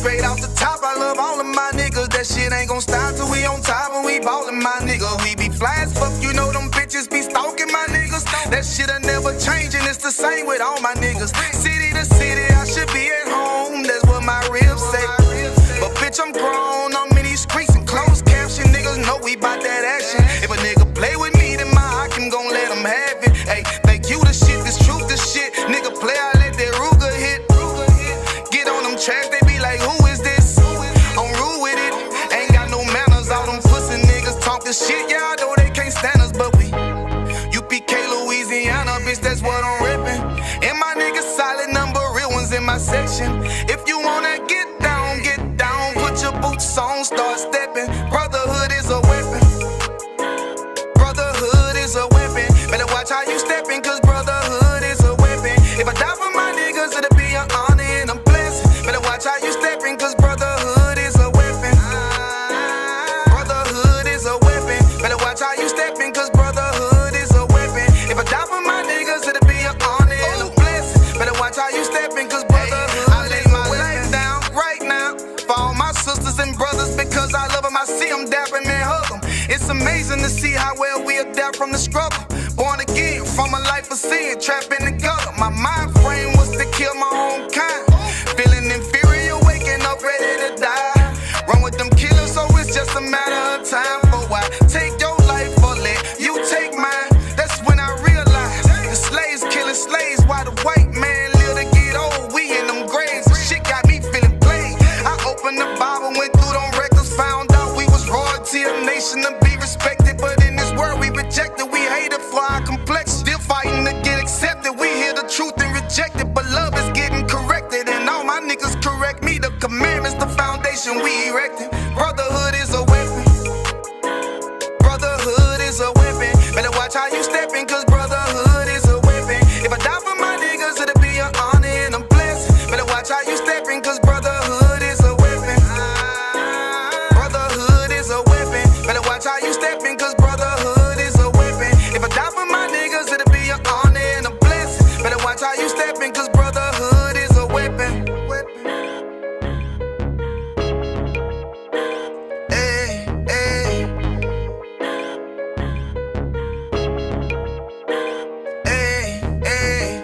straight off the top, I love all of my niggas. That shit ain't gon' stop till we on top and we ballin', my nigga. We be fly as fuck, you know them bitches be stalking my niggas. That shit'll never change and it's the same with all my niggas. City to city, I should be at home, that's what my ribs say. But bitch, I'm grown, I'm in these streets and closed caption. Niggas know we bout that action. If a nigga play with me, then my hock, I'm gon' let him have it. Hey, think you the shit, this truth the shit. Nigga play, I let that Ruger hit. Get on them tracks, they be like, who is this? I'm rude with it, ain't got no manners. All them pussy niggas talkin' shit, y'all know they can't stand us, but we UPK, Louisiana, bitch, that's what I'm reppin'. And my niggas solid, number real ones in my section. If you wanna get down, put your boots on, start steppin'. Brotherhood is a weapon. Brotherhood is a weapon. Better watch how you steppin', cause brotherhood is a weapon. If I die for my niggas, it'll be an honor and a blessing. Better watch how you steppin', cause brotherhood is a weapon. Brotherhood is a weapon. Better watch how you steppin', cause brotherhood is a weapon. If I die for my niggas, it'll be an honor and a blessing. Better watch how you steppin', cause brotherhood I lay my life down right now for all my sisters and brothers, because I love them, I see them dapping and hug them. It's amazing to see how well we adapt from the struggle. Born again from a life of sin, trapped in the gutter. My mind frame was to kill my own kind. Feeling inferior, waking up ready to die. Run with them killers, so it's just a matter of time. For why take your life or let you take mine? That's when I realized the slaves killing slaves, while the white man live to get old. We in them graves, and shit got me feeling played. I opened the Bible, went through them records, found out we was royalty, a nation to be respected. But in this world we rejected, we hated for our complex. Still fighting to get accepted. We hear the truth and reject it, but love is getting corrected. And all my niggas correct me. The commandments, the foundation we erected. Brotherhood is a weapon. Brotherhood is a weapon. Better watch how you steppin', cause brotherhood is a weapon. If I die for my niggas, it'll be an honor and a blessing. Better watch how you steppin', cause brotherhood is a weapon. Brotherhood is a weapon. Better watch how you steppin', cause brotherhood is a weapon. If I die for my niggas, it'll be an honor and a blessing. Better watch how you steppin', cause brotherhood is a weapon. Hey, hey. Hey, hey.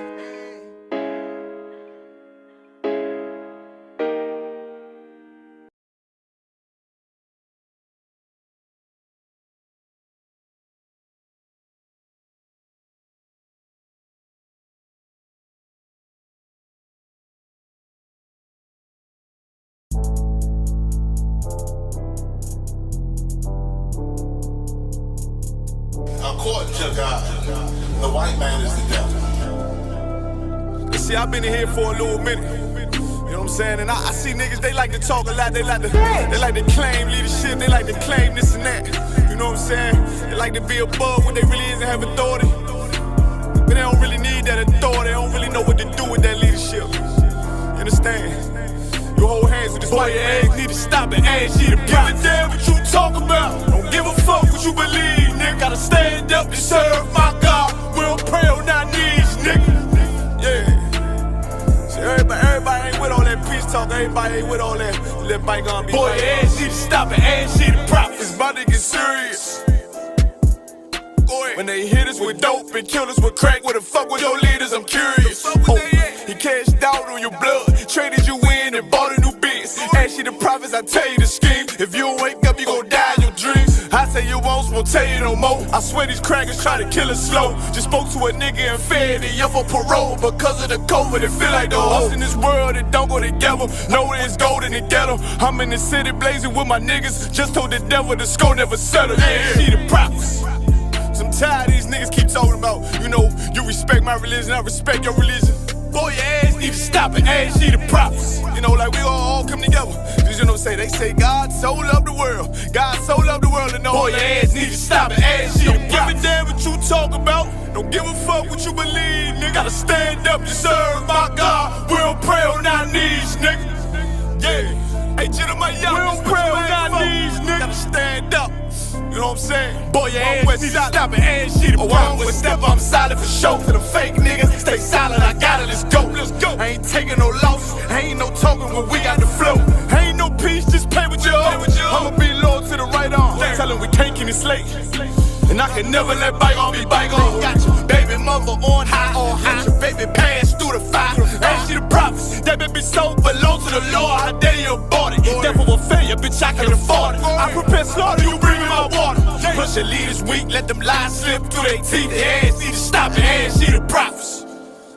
According to God, the white man is the devil. You see, I've been in here for a little minute. You know what I'm saying? And I see niggas, they like to talk a lot. They like to claim leadership. They like to claim this and that. You know what I'm saying? They like to be above what they really is and have authority. But they don't really need that authority. They don't really know what to do with that leadership. You understand? You hold hands with this boy, your ass need to stop it. Ass you to give a damn what you talk about. Don't give a fuck what you believe, nigga. Gotta stand up and serve my God. We don't pray on our knees, nigga. Yeah. See, everybody ain't with all that peace talk. Everybody ain't with all that bygone be. Boy, your ass need to stop it. Ass you to profit. It's about to get serious. When they hit us with dope and kill us with crack, where the fuck with your leaders? I'm curious. He cashed out on your blood, traded you in and bought a new biz. Ask you the prophets, I tell you the scheme. If you don't wake up, you gon' die in your dreams. I say you won't tell you no more. I swear these crackers try to kill us slow. Just spoke to a nigga and fed he up for parole because of the COVID. It feel like the host in this world that don't go together. Know that it's golden and ghetto. I'm in the city blazing with my niggas. Just told the devil the score never settled. Yeah, see the prophets. I'm tired of these niggas keep talking about, you know, you respect my religion, I respect your religion. Boy, your ass need to stop it, ass you the prophets. You know, like we all come together. Cause you know, they say God so loved the world. God so loved the world and know boy, your ass need to stop it, ass you the prophets. Don't give a damn what you talk about. Don't give a fuck what you believe, nigga. Gotta stand up and serve my God. We don't pray on our knees, nigga. Yeah. Hey, gentlemen, y'all, we don't pray on our knees, nigga. Gotta stand up. You know what I'm saying? Boy, your ass need to stop it, ass shit. Oh, I'm with step, I'm solid for show. To the fake niggas, stay silent, I got it, let's go. I ain't taking no losses, I ain't no token when we got the flow. making it slate. And I can never let bygone be bygone. Got your baby mother on high, got your baby pass through the fire. Ain't she the prophets? That baby soul belong to the Lord. How dare you abort it? Devil will failure, bitch, I can't afford it. I prepare slaughter, you bring me my water. Push your leaders weak, let them lies slip through their teeth. Their ass need to stop it, ain't she the prophets?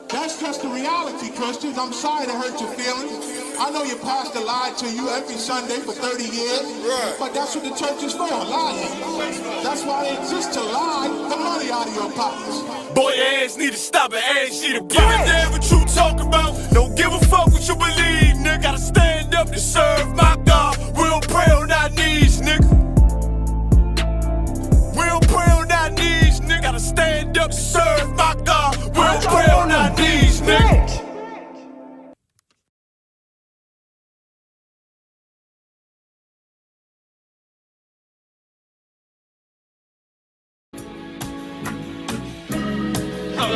That's just the reality, Christians. I'm sorry to hurt your feelings. I know your pastor lied to you every Sunday for 30 years, but that's what the church is for, lying. That's why they exist, to lie the money out of your pockets. Boy, your ass need to stop it, ain't she the give a damn what you talk about. Don't give a fuck what you believe, nigga. Gotta stand up to serve my God. We'll pray on our knees, nigga. We'll pray on our knees, nigga. Gotta stand up to serve my God. We'll pray on our knees, nigga.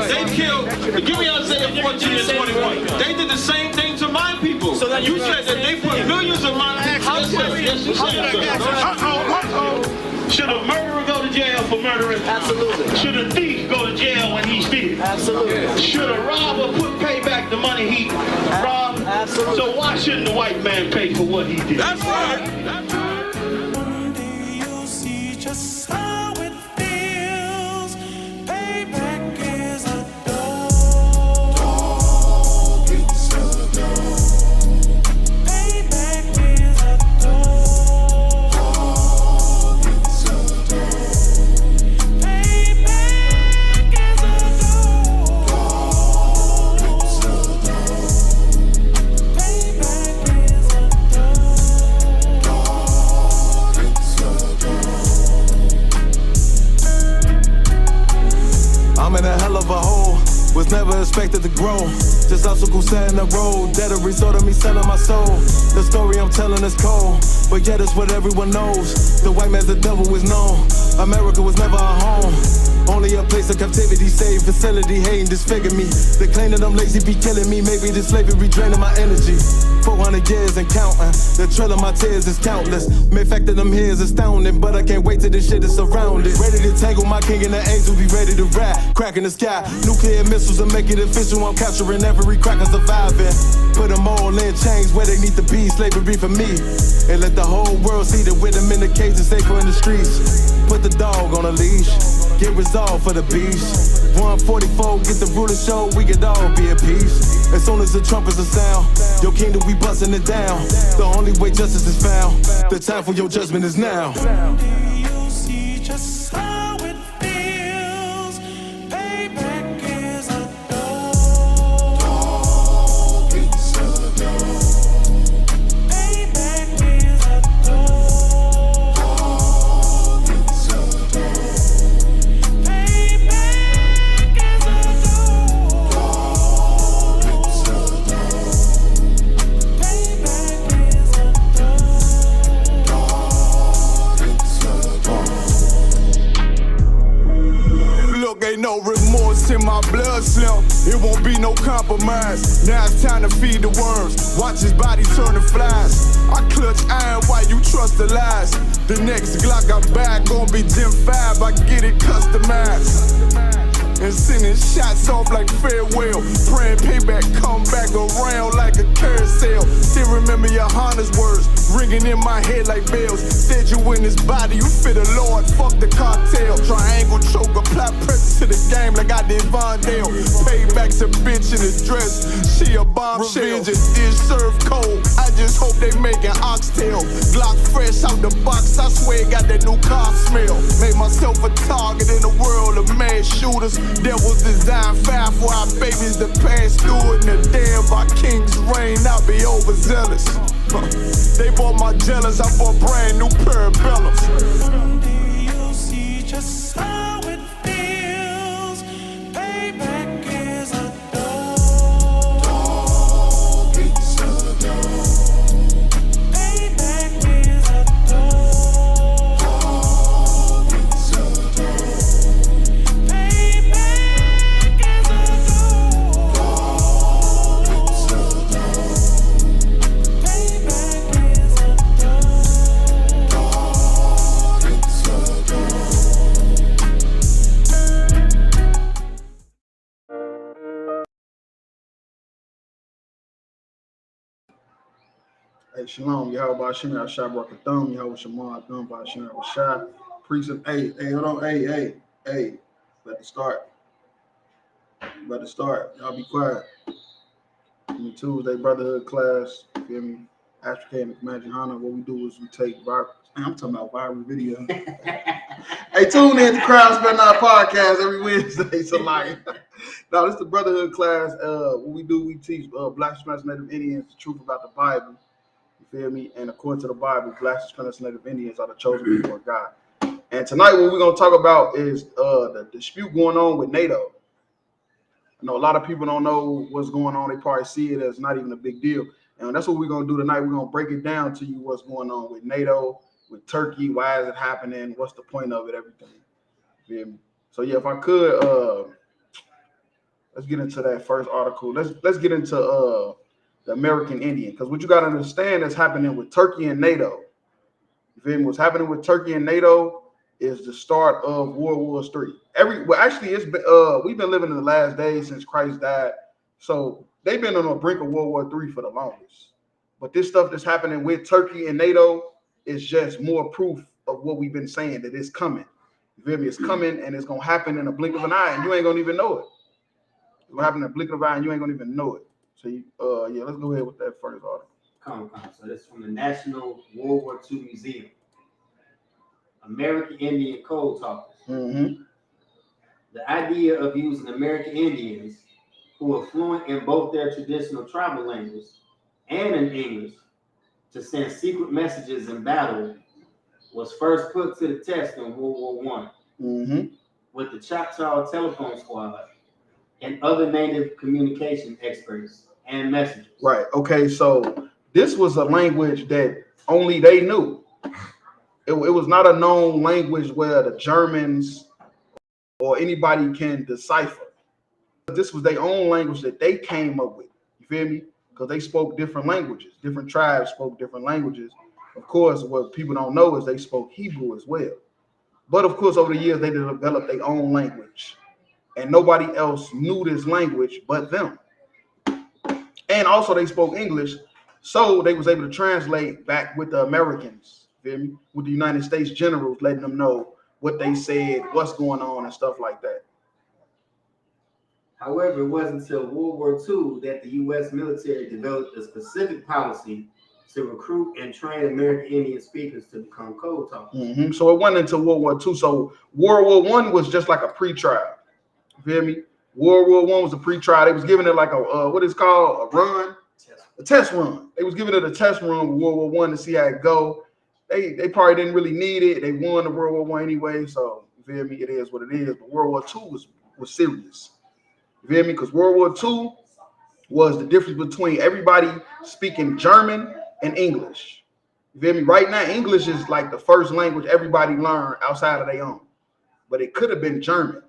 They killed, give me Isaiah 14 and 21. They did the same thing to my people. So that you said that they put millions of my access. Yes, you said so. Should a murderer go to jail for murdering? Absolutely. Should a thief go to jail when he steals? Absolutely. Should a robber pay back the money he robbed? Absolutely. So why shouldn't the white man pay for what he did? That's right. That's right. One day you'll see just how it feels. Payback is a dog. It's a dog. Payback is a dog. It's a dog. Payback is a dog. It's a dog. Payback is a I'm in a hell of a hole, was never expected to grow. Just obstacles set in the road, that a result of me selling my soul. The story I'm telling is cold, but yet it's what everyone knows. The white man's the devil is known. America was never a home, only a place of captivity, safe facility, hating disfigure me. They claim that I'm lazy, be killing me. Maybe the slavery draining my energy. 400 years and counting, the trail of my tears is countless. Main fact that I'm here is astounding, but I can't wait till this shit is surrounded. Ready to tangle my king and the angel, be ready to rap. Crack in the sky, nuclear missiles and make it official. I'm capturing every cracker surviving. Put them all in chains where they need to be, slavery for me. And let the whole world see that with them in the cage and safer in the streets. Put the dog on a leash, get resolved for the beast. 144, get the ruler show, we could all be at peace. As soon as the trumpets are sound, your kingdom we busting it down. The only way justice is found, the time for your judgment is now. One day you'll see just how it feels. Payback is a dog. It's a dog. Payback is a dog. It's a dog. Payback is a dog. It's a dog. Payback is a Look, ain't no remorse in my blood slim. It won't be no compromise. Now it's time to feed the worms. Watch his body turn to flies. I clutch iron while you trust the lies. The next Glock I'm back gon' be Gen 5. I get it customized. And sending shots off like farewell. Praying payback come back around like a carousel. Still remember your Honda's words ringing in my head like bells. Said you in this body, you fit the Lord, fuck the cartel. Triangle choke, apply pressure to the game like I did Vondale. Payback's a bitch in a dress, she a bombshell. Revenge is dish served cold, I just hope they making oxtail. Glock fresh out the box, I swear it got that new car smell. Made myself a target in a world of mass shooters. Devils design fire for our babies to pass through it. And the day of our king's reign, I'll be overzealous. They bought my jealous, I bought brand new parabellums. One day you'll see just how it feels. Payback is a dog. It's a dog. Payback is a dog. It's a dog. Payback is a dog. It's a dog. Payback is a dog. It's a dog. Hey, Shalom, Yahweh Shem, Yahshua Barakatham, Yahweh Shema, Adam, Bashim, Rashad, priest of, hey, hold on, hey, let it start. Y'all be quiet. Tuesday Brotherhood class, you feel me? Astrocating and Comanche Hana. What we do is we take I'm talking about viral video. Hey, tune in to Crowd Spend Our Podcast every Wednesday. So like, no, this is the Brotherhood class. What we do, we teach Black Spanish Native Indians the truth about the Bible. You feel me? And according to the Bible, Black Spanish Native Indians are the chosen people of God. And tonight, what we're gonna talk about is the dispute going on with Nato. I know a lot of people don't know what's going on. They probably see it as not even a big deal. And that's what we're going to do tonight. We're going to break it down to you what's going on with NATO, with Turkey. Why is it happening? What's the point of it? Everything. You feel me? So, yeah, if I could, let's get into that first article. Let's get into the American Indian. Because what you got to understand is happening with Turkey and NATO. You feel me? What's happening with Turkey and NATO is the start of World War III. It's been we've been living in the last days since Christ died, so they've been on the brink of World War III for the longest. But this stuff that's happening with Turkey and NATO is just more proof of what we've been saying, that it's coming. You feel me? It's coming, and it's gonna happen in a blink of an eye, and you ain't gonna even know it. It's gonna happen in a blink of an eye, and you ain't gonna even know it. So, yeah, let's go ahead with that first article. Come. So this is from the National World War II Museum. American Indian Code Talkers. Mm-hmm. The idea of using American Indians who are fluent in both their traditional tribal language and in English to send secret messages in battle was first put to the test in World War I with the Choctaw Telephone Squad and other native communication experts and messengers. Right. Okay. So this was a language that only they knew. It was not a known language where the Germans or anybody can decipher. This was their own language that they came up with. You feel me? Because they spoke different languages. Different tribes spoke different languages. Of course, what people don't know is they spoke Hebrew as well. But of course, over the years, they developed their own language. And nobody else knew this language but them. And also they spoke English. So they was able to translate back with the Americans. With the United States generals, letting them know what they said, what's going on, and stuff like that. However, it wasn't until World War II that the U.S. military developed a specific policy to recruit and train American Indian speakers to become code talkers. So it went into World War II. So World War I was just like a pre-trial. You feel me? World War I was a pre-trial. They was giving it like a what is called a run, a test run. They was giving it a test run with World War I to see how it go. They probably didn't really need it. They won the World War I anyway, so you feel me? It is what it is. But World War II was serious. You feel me? Because World War II was the difference between everybody speaking German and English. You feel me? Right now, English is like the first language everybody learned outside of their own. But it could have been German.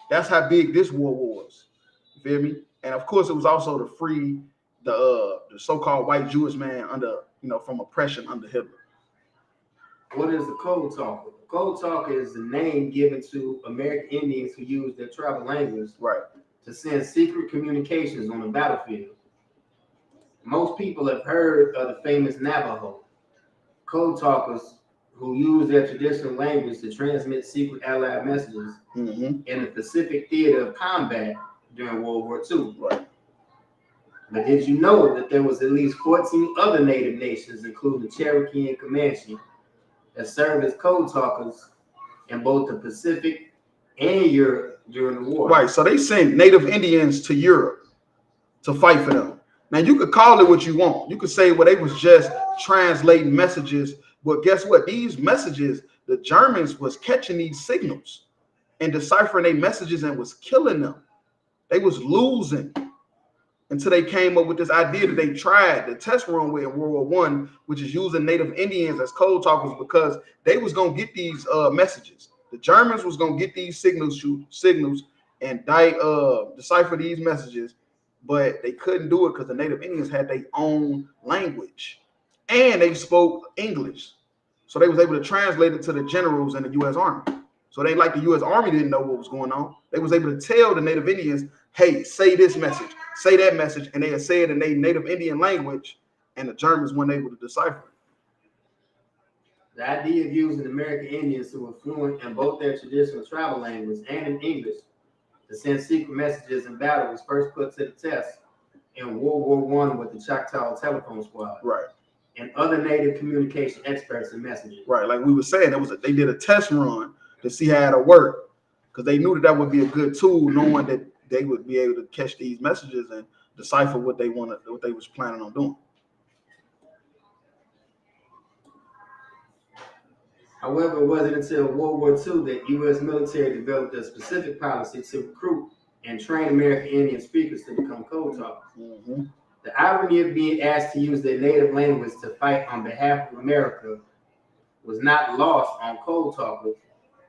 That's how big this war was. You feel me? And of course, it was also to free the so-called white Jewish man from oppression under Hitler. What is the code talker? The code talker is the name given to American Indians who use their tribal language to send secret communications on the battlefield. Most people have heard of the famous Navajo code talkers who use their traditional language to transmit secret Allied messages in the Pacific theater of combat during World War II. Right. But did you know that there was at least 14 other native nations, including Cherokee and Comanche, that served as code talkers in both the Pacific and Europe during the war? Right. So they sent Native Indians to Europe to fight for them. Now you could call it what you want. You could say, well, they was just translating messages. But guess what? These messages, the Germans was catching these signals and deciphering their messages and was killing them. They was losing until they came up with this idea that they tried the test run with in World War I, which is using Native Indians as code talkers because they was going to get these messages. The Germans was going to get these signals and decipher these messages, but they couldn't do it because the Native Indians had their own language and they spoke English. So they was able to translate it to the generals in the U.S. Army. So they, like the U.S. Army didn't know what was going on. They was able to tell the Native Indians, hey, say this message, say that message, and they had said in their Native Indian language, and the Germans weren't able to decipher. The idea of using American Indians who were fluent in both their traditional travel language and in English to send secret messages in battle was first put to the test in World War I with the Choctaw Telephone Squad. Right. And other native communication experts and messengers. Right, like we were saying, they did a test run to see how it'll work, because they knew that would be a good tool, knowing that they would be able to catch these messages and decipher what they was planning on doing. However, it wasn't until World War II that U.S. military developed a specific policy to recruit and train American Indian speakers to become code talkers. Mm-hmm. The irony of being asked to use their native language to fight on behalf of America was not lost on code talkers,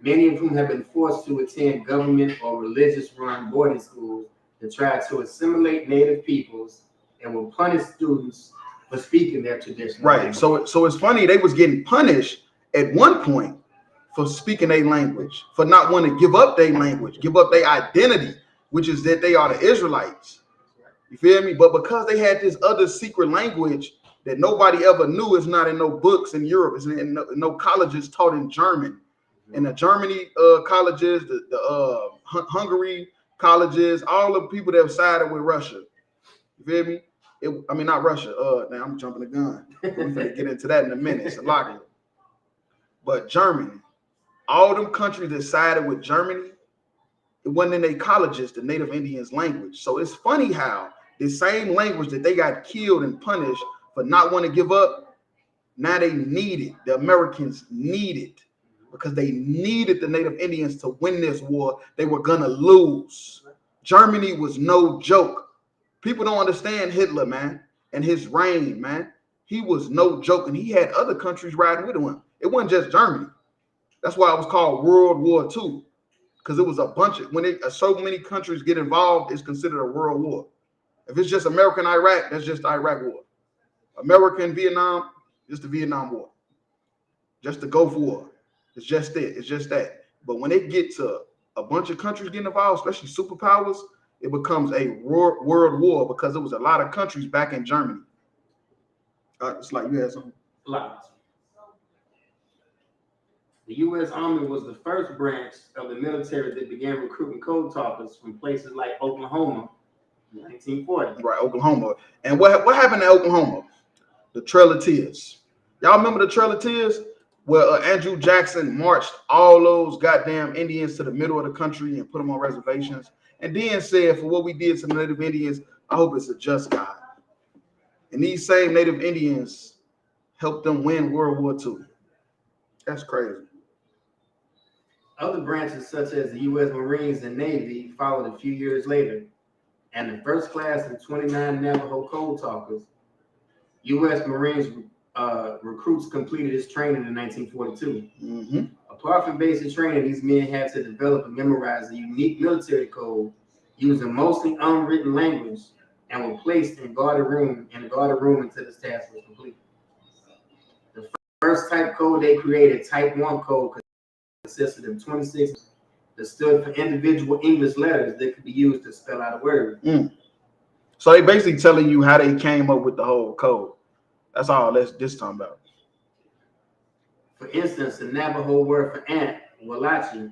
many of whom have been forced to attend government or religious-run boarding schools to try to assimilate native peoples and will punish students for speaking their traditional language. So it's funny, they was getting punished at one point for speaking their language, for not wanting to give up their language, give up their identity, which is that they are the Israelites. You feel me? But because they had this other secret language that nobody ever knew, it's not in no books in Europe, it's in no colleges taught in German. In the Germany colleges, the Hungary colleges, all the people that have sided with Russia. You feel me? Not Russia. Now I'm jumping the gun. We're gonna get into that in a minute. It's a lot. But Germany, all them countries that sided with Germany, it wasn't in their colleges the Native Indians language. So it's funny how the same language that they got killed and punished for not wanting to give up, now they need it. The Americans need it because they needed the Native Indians to win this war. They were gonna lose. Germany was no joke. People don't understand Hitler, man, and his reign, man. He was no joke, and he had other countries riding with him. It wasn't just Germany. That's why it was called World War II, because it was a bunch of, when so many countries get involved, it's considered a world war. If it's just America and Iraq, that's just the Iraq War. America and Vietnam, it's the Vietnam War. Just the Gulf War. It's just it. It's just that. But when they get to a bunch of countries getting involved, especially superpowers, it becomes a world war because there was a lot of countries back in Germany. It's like you had something. Lots. The U.S. Army was the first branch of the military that began recruiting code talkers from places like Oklahoma in 1940. Right, Oklahoma. And what happened in Oklahoma? The Trail of Tears. Y'all remember the Trail of Tears? Where Andrew Jackson marched all those goddamn Indians to the middle of the country and put them on reservations. And then said, for what we did to the Native Indians, I hope it's a just God. And these same Native Indians helped them win World War II. That's crazy. Other branches, such as the U.S. Marines and Navy, followed a few years later. And the first class of 29 Navajo code talkers, U.S. Marines recruits completed this training in 1942. Mm-hmm. Apart from basic training, these men had to develop and memorize a unique military code using mostly unwritten language and were placed in a guarded room until this task was complete. The first type code they created, Type 1 code, consisted of 26 that stood for individual English letters that could be used to spell out a word. So they basically telling you how they came up with the whole code. That's all this time about. For instance, the Navajo word for ant, Walachi,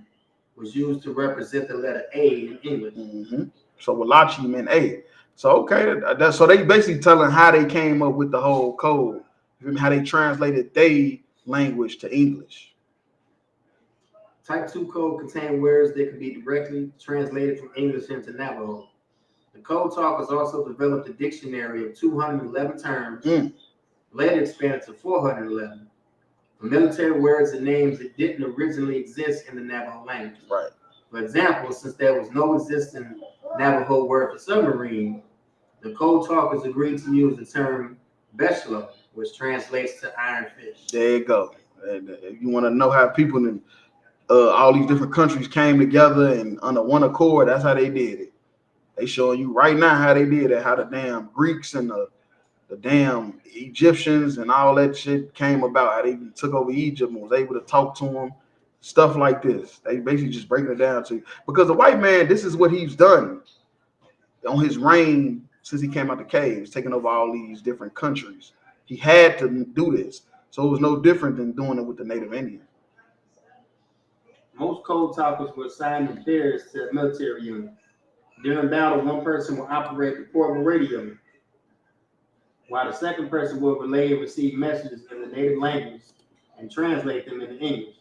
was used to represent the letter A in English. Mm-hmm. So Walachi meant A. So okay, so they basically telling how they came up with the whole code, how they translated their language to English. Type 2 code contained words that could be directly translated from English into Navajo. The code talkers also developed a dictionary of 211 terms, later expanded to 411, for military words and names that didn't originally exist in the Navajo language. Right. For example, since there was no existing Navajo word for submarine, the code talkers agreed to use the term Beshlo, which translates to iron fish. There you go. And if you want to know how people in all these different countries came together and under one accord, that's how they did it. They showing you right now how they did it, how the damn Greeks and the damn Egyptians and all that shit came about, how they even took over Egypt and was able to talk to them, stuff like this. They basically just breaking it down to you. Because the white man, this is what he's done on his reign since he came out the caves, taking over all these different countries. He had to do this. So it was no different than doing it with the Native Indians. Most code talkers were assigned in pairs to a military unit. During battle, one person will operate the portable radio, while the second person will relay and receive messages in the native language and translate them into English.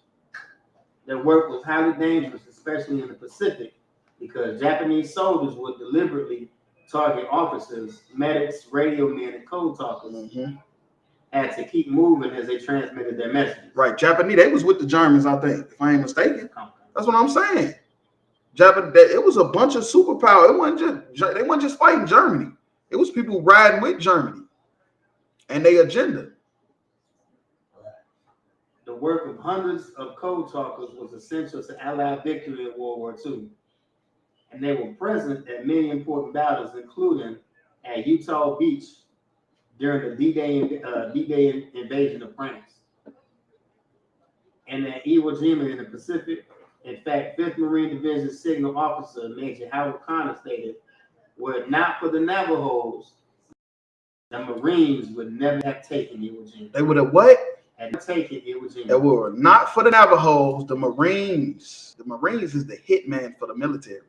Their work was highly dangerous, especially in the Pacific, because Japanese soldiers would deliberately target officers, medics, radio men, and code talkers, had to keep moving as they transmitted their messages. Right, Japanese, they was with the Germans, I think, if I ain't mistaken. That's what I'm saying. It was a bunch of superpower. They weren't just fighting Germany. It was people riding with Germany and their agenda. The work of hundreds of code talkers was essential to Allied victory in World War II, and they were present at many important battles, including at Utah Beach during the D-Day invasion of France, and at Iwo Jima in the Pacific. In fact, 5th Marine Division Signal Officer Major Howard Connor stated, "Were it not for the Navajos, the Marines would never have taken Iwo Jima." They would have what? Had taken Iwo Jima. It were not for the Navajos, the Marines. The Marines is the hitman for the military.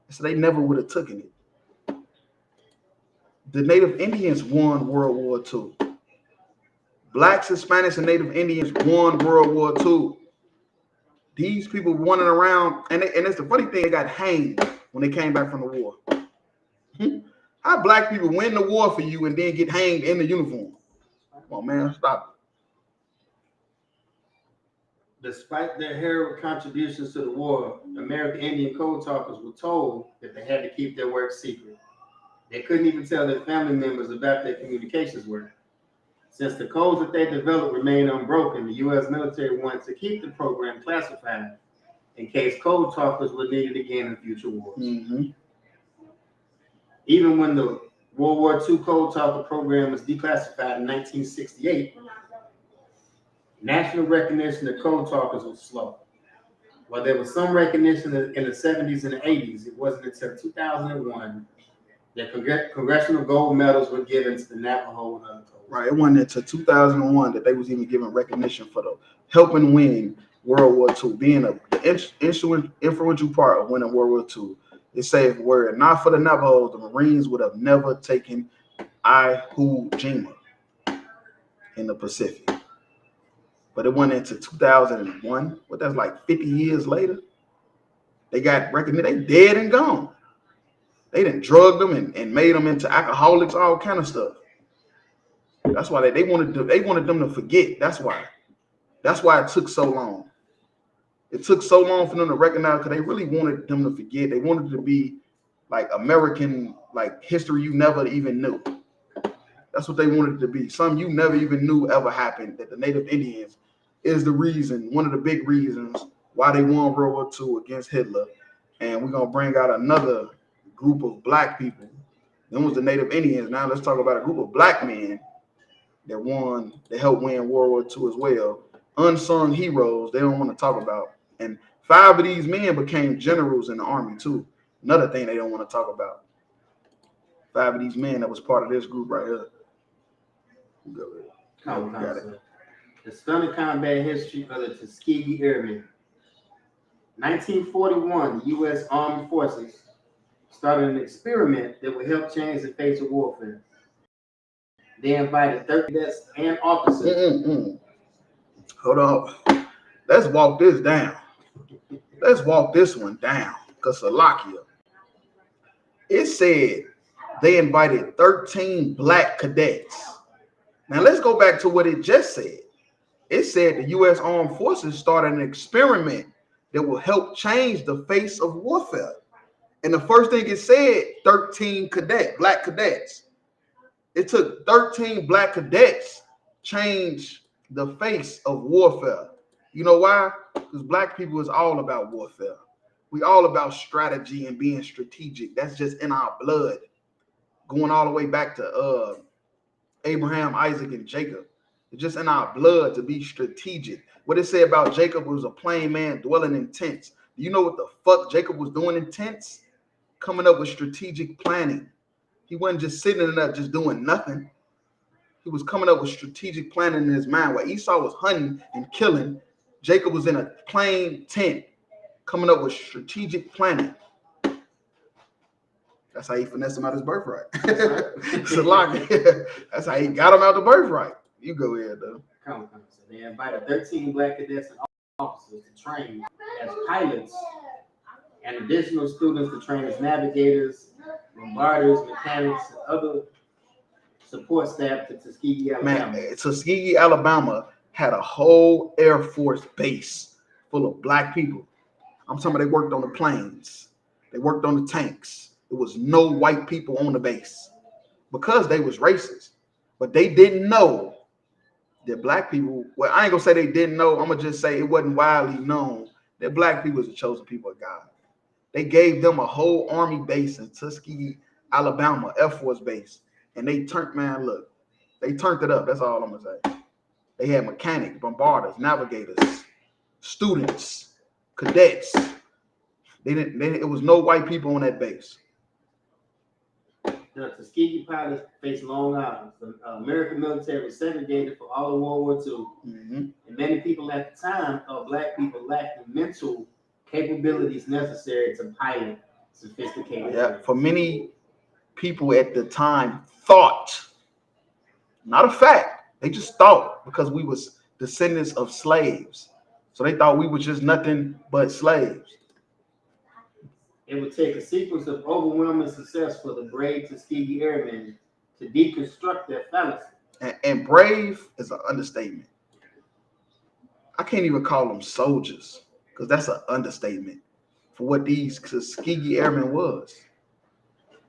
So they never would have taken it. The Native Indians won World War II. Blacks, Hispanics, and Native Indians won World War II. These people running around, and it's the funny thing, they got hanged when they came back from the war. How black people win the war for you and then get hanged in the uniform? Come on, man, stop it. Despite their heroic contributions to the war, American Indian code talkers were told that they had to keep their work secret. They couldn't even tell their family members about their communications work. Since the codes that they developed remained unbroken, the U.S. military wanted to keep the program classified in case code talkers were needed again in future wars. Even when the World War II code talker program was declassified in 1968, national recognition of code talkers was slow. While there was some recognition in the 70s and the 80s, it wasn't until 2001 that congressional gold medals were given to the Navajo and other codes. Right, it wasn't until 2001 that they was even given recognition for the helping win World War II, being the influential part of winning World War II. They say if it were not for the Navajos, the Marines would have never taken Iwo Jima in the Pacific. But it went into 2001. What, that's like 50 years later. They got recognition. They dead and gone. They done drugged them and made them into alcoholics, all kind of stuff. That's why they wanted them to forget. That's why it took so long. It took so long for them to recognize, because they really wanted them to forget. They wanted it to be like American, like history you never even knew. That's what they wanted it to be. Something you never even knew ever happened, that the Native Indians is the reason, one of the big reasons why they won World War II against Hitler. And we're going to bring out another group of black people. Them was the Native Indians. Now let's talk about a group of black men that helped win World War II as well. Unsung heroes they don't want to talk about. And 5 of these men became generals in the army too. Another thing they don't want to talk about. 5 of these men that was part of this group right here. Got it. The stunning combat history of the Tuskegee Airmen. 1941, the U.S. Armed Forces started an experiment that would help change the face of warfare. They invited 30 cadets and officers. Hold on. Let's walk this down. Let's walk this one down. Because Salakia, it said they invited 13 black cadets. Now let's go back to what it just said. It said the U.S. Armed Forces started an experiment that will help change the face of warfare. And the first thing it said, 13 black cadets. It took 13 black cadets change the face of warfare. You know why? Because black people is all about warfare. We all about strategy and being strategic. That's just in our blood. Going all the way back to Abraham, Isaac, and Jacob. It's just in our blood to be strategic. What it said about Jacob was a plain man dwelling in tents. Do you know what the fuck Jacob was doing in tents? Coming up with strategic planning. He wasn't just sitting in there just doing nothing. He was coming up with strategic planning in his mind. While Esau was hunting and killing, Jacob was in a plain tent, coming up with strategic planning. That's how he finessed him out his birthright. It's a lot. That's how he got him out the birthright. You go ahead, though. Come. So they invited 13 black cadets and officers to train as pilots and additional students to train as navigators, bombarders, mechanics, and other support staff to Tuskegee, Alabama. Man, Tuskegee, Alabama had a whole Air Force base full of black people. I'm talking about they worked on the planes. They worked on the tanks. There was no white people on the base because they was racist. But they didn't know that black people, well, I ain't gonna say they didn't know. I'm gonna just say it wasn't widely known that black people was the chosen people of God. They gave them a whole army base in Tuskegee, Alabama, Air Force base. And they turned, man, look, they turned it up. That's all I'm gonna say. They had mechanics, bombarders, navigators, students, cadets. It was no white people on that base. The Tuskegee pilots faced long hours. The American military was segregated for all of World War II. Mm-hmm. And many people at the time thought black people lacked the mental capabilities necessary to pilot sophisticated. Yeah, for many people at the time thought, not a fact, they just thought because we was descendants of slaves. So they thought we were just nothing but slaves. It would take a sequence of overwhelming success for the brave Tuskegee Airmen to deconstruct their fallacy. And brave is an understatement. I can't even call them soldiers because that's an understatement for what these Tuskegee Airmen was.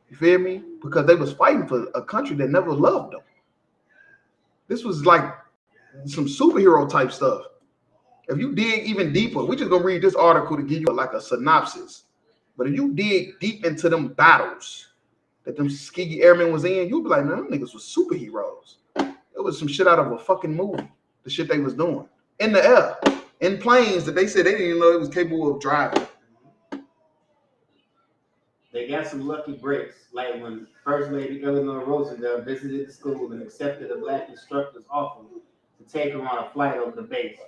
You feel me? Because they was fighting for a country that never loved them. This was like some superhero type stuff. If you dig even deeper, we just gonna read this article to give you like a synopsis. But if you dig deep into them battles that them Tuskegee Airmen was in, you'll be like, man, them niggas was superheroes. It was some shit out of a fucking movie, the shit they was doing. In the air, in planes that they said they didn't even know it was capable of driving. They got some lucky breaks, like when First Lady Eleanor Roosevelt visited the school and accepted a black instructor's offer to take her on a flight over the base.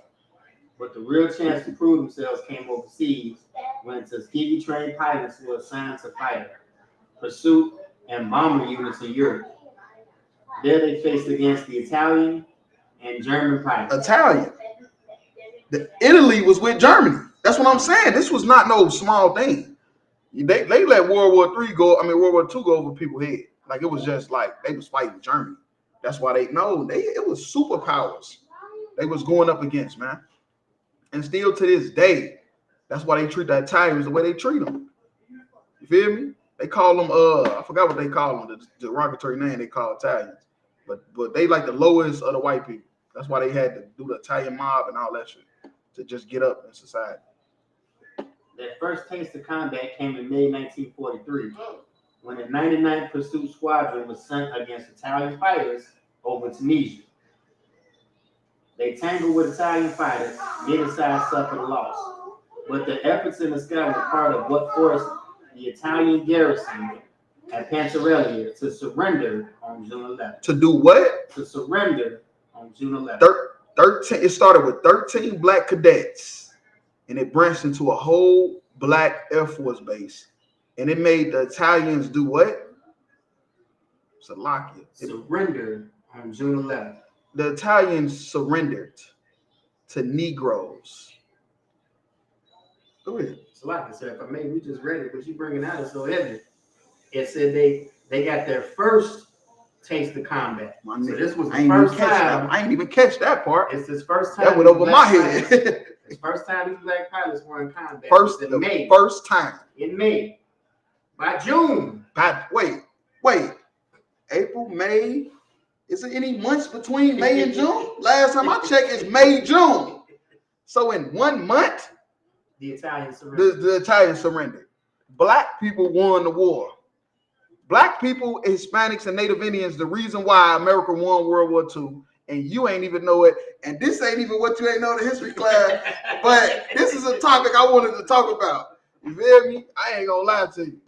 But the real chance to prove themselves came overseas when Tuskegee trained pilots were assigned to fight pursuit and bomber units in Europe. There they faced against the Italian and German pilots. Italian. Italy was with Germany. That's what I'm saying. This was not no small thing. They let World War II go over people's head. Like it was just like they was fighting Germany. That's why it was superpowers they was going up against, man. And still to this day, that's why they treat the Italians the way they treat them. You feel me? They call them, I forgot what they call them, the derogatory name they call Italians. But they like the lowest of the white people. That's why they had to do the Italian mob and all that shit to just get up in society. Their first taste of combat came in May 1943, when the 99th Pursuit Squadron was sent against Italian fighters over Tunisia. They tangled with Italian fighters, neither side suffered a loss. But their efforts in the sky were part of what forced the Italian garrison at Pantarelli to surrender on June 11th. To do what? To surrender on June 11th. 13. It started with 13 black cadets, and it branched into a whole black Air Force base. And it made the Italians do what? Salakia. Surrender on June 11th. The Italians surrendered to Negroes. Go ahead. Salakia, sir, if I may, we just read it, but you bringing out it so heavy. It said they got their first taste of combat. So this was the first time. I ain't even catch that part. It's his first time. That went over my head. It's first time these black pilots were in combat. First time. In May. By June. Wait. April, May. Is there any months between May and June? Last time I checked, it's May, June. So in 1 month, the Italians surrendered. The Italians surrendered. Black people won the war. Black people, Hispanics, and Native Indians, the reason why America won World War II, and you ain't even know it, and this ain't even what you ain't know in the history class, but this is a topic I wanted to talk about. You feel me? I ain't gonna lie to you.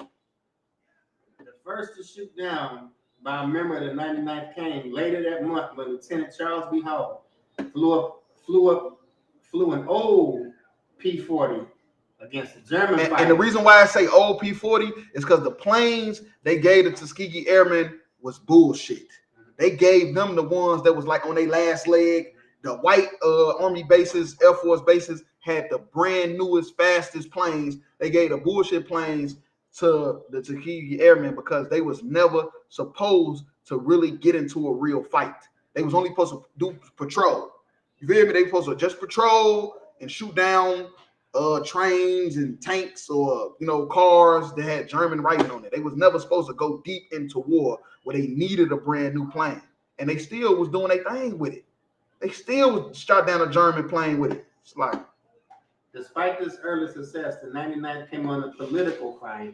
The first to shoot down by a member of the 99th came later that month when Lieutenant Charles B. Hall flew an old P-40 against the German fighters. And the reason why I say old P-40 is because the planes they gave the Tuskegee Airmen was bullshit. They gave them the ones that was like on their last leg. The white Army bases, Air Force bases had the brand newest, fastest planes. They gave the bullshit planes to the Tuskegee Airmen because they was never supposed to really get into a real fight. They was only supposed to do patrol. You feel me? They supposed to just patrol and shoot down trains and tanks or cars that had German writing on it. They was never supposed to go deep into war where they needed a brand new plane, and they still was doing their thing with it. They still shot down a German plane with it. It's like, despite this early success, the 99th came under political fire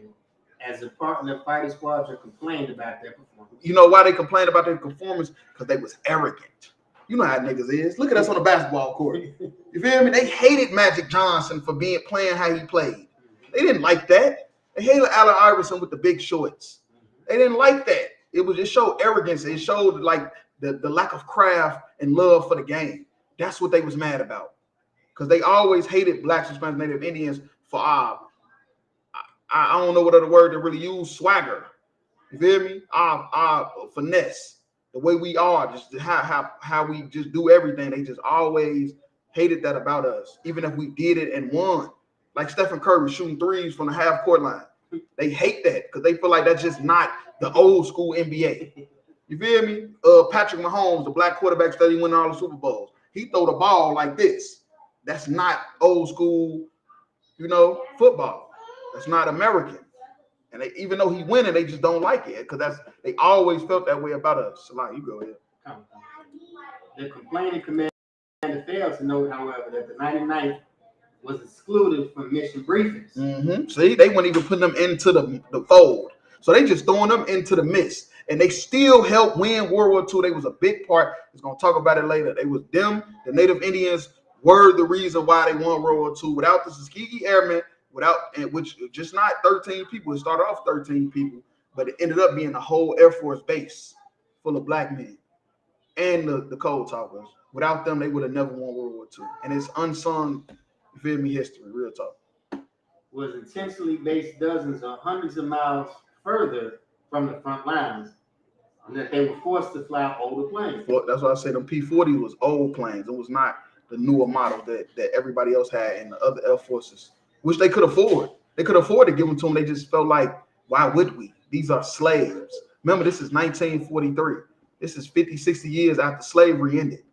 as the partner fighter squadron complained about their performance. You know why they complained about their performance? Because they was arrogant. You know how niggas is. Look at us on the basketball court. You feel me? They hated Magic Johnson for playing how he played. They didn't like that. They hated Allen Iverson with the big shorts. They didn't like that. It showed arrogance. It showed like the lack of craft and love for the game. That's what they was mad about. Because they always hated blacks, Hispanics, Native Indians for I don't know what other word they really use, swagger. You feel me? Our finesse. The way we are, just how we just do everything. They just always hated that about us, even if we did it and won. Like Stephen Curry shooting threes from the half court line. They hate that because they feel like that's just not the old school NBA. You feel me? Patrick Mahomes, the black quarterback that he won all the Super Bowls. He throw the ball like this. That's not old school, football. That's not American. And even though he winning, they just don't like it because they always felt that way about us. So, like, you go ahead. The complaining commander failed to note, however, that the 99th was excluded from mission briefings. Mm-hmm. See, they weren't even putting them into the fold. So they just throwing them into the mist. And they still helped win World War II. They was a big part. We're going to talk about it later. They was them, the Native Indians, were the reason why they won World War II. Without the Tuskegee Airmen, which just not 13 people. It started off 13 people, but it ended up being a whole Air Force base full of black men and the Code Talkers. Without them, they would have never won World War II. And it's unsung, you feel me, history, real talk. Was intentionally based dozens or hundreds of miles further from the front lines, and that they were forced to fly older planes. Well, that's why I say them P-40 was old planes. It was not the newer model that everybody else had in the other Air Forces, which they could afford. They could afford to give them to them. They just felt like, why would we? These are slaves. Remember, this is 1943. This is 50, 60 years after slavery ended.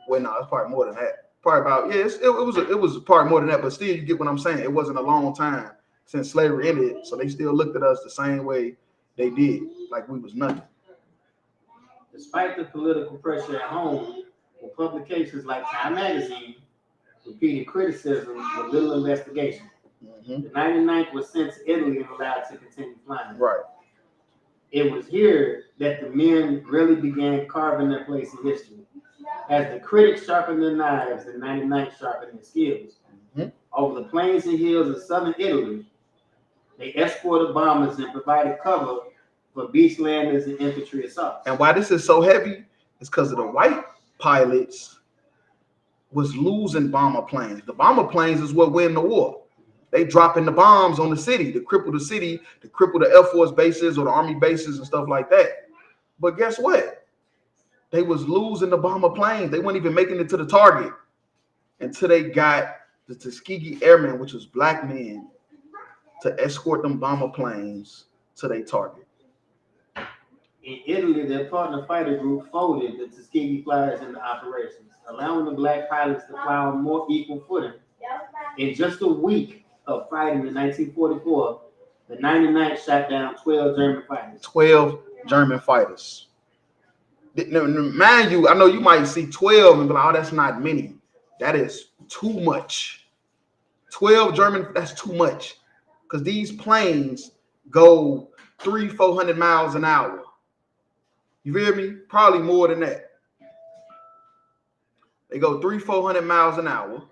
Well, no, it's probably more than that. Probably about, it was probably more than that, but still, you get what I'm saying. It wasn't a long time since slavery ended, so they still looked at us the same way they did, like we was nothing. Despite the political pressure at home, with publications like Time Magazine repeated criticism with little investigation. Mm-hmm. The 99th was sent to Italy and allowed to continue flying. Right. It was here that the men really began carving their place in history. As the critics sharpened their knives, the 99th sharpened their skills. Mm-hmm. Over the plains and hills of southern Italy, they escorted bombers and provided cover for beach landers and infantry assaults. And why this is so heavy is because of the white pilots was losing bomber planes. The bomber planes is what win the war. They dropping the bombs on the city, to cripple the city, to cripple the Air Force bases or the Army bases and stuff like that. But guess what? They was losing the bomber planes. They weren't even making it to the target until they got the Tuskegee Airmen, which was black men, to escort them bomber planes to their target. In Italy, their partner fighter group folded the Tuskegee flyers into operations, allowing the black pilots to fly on more equal footing. In just a week of fighting in 1944, the 99th shot down 12 German fighters. 12 German fighters. Now, mind you, I know you might see 12 and be like, oh, that's not many. That is too much. 12 German, that's too much. Because these planes go 300-400 miles an hour. You feel me? Probably more than that. They go 300-400 miles an hour.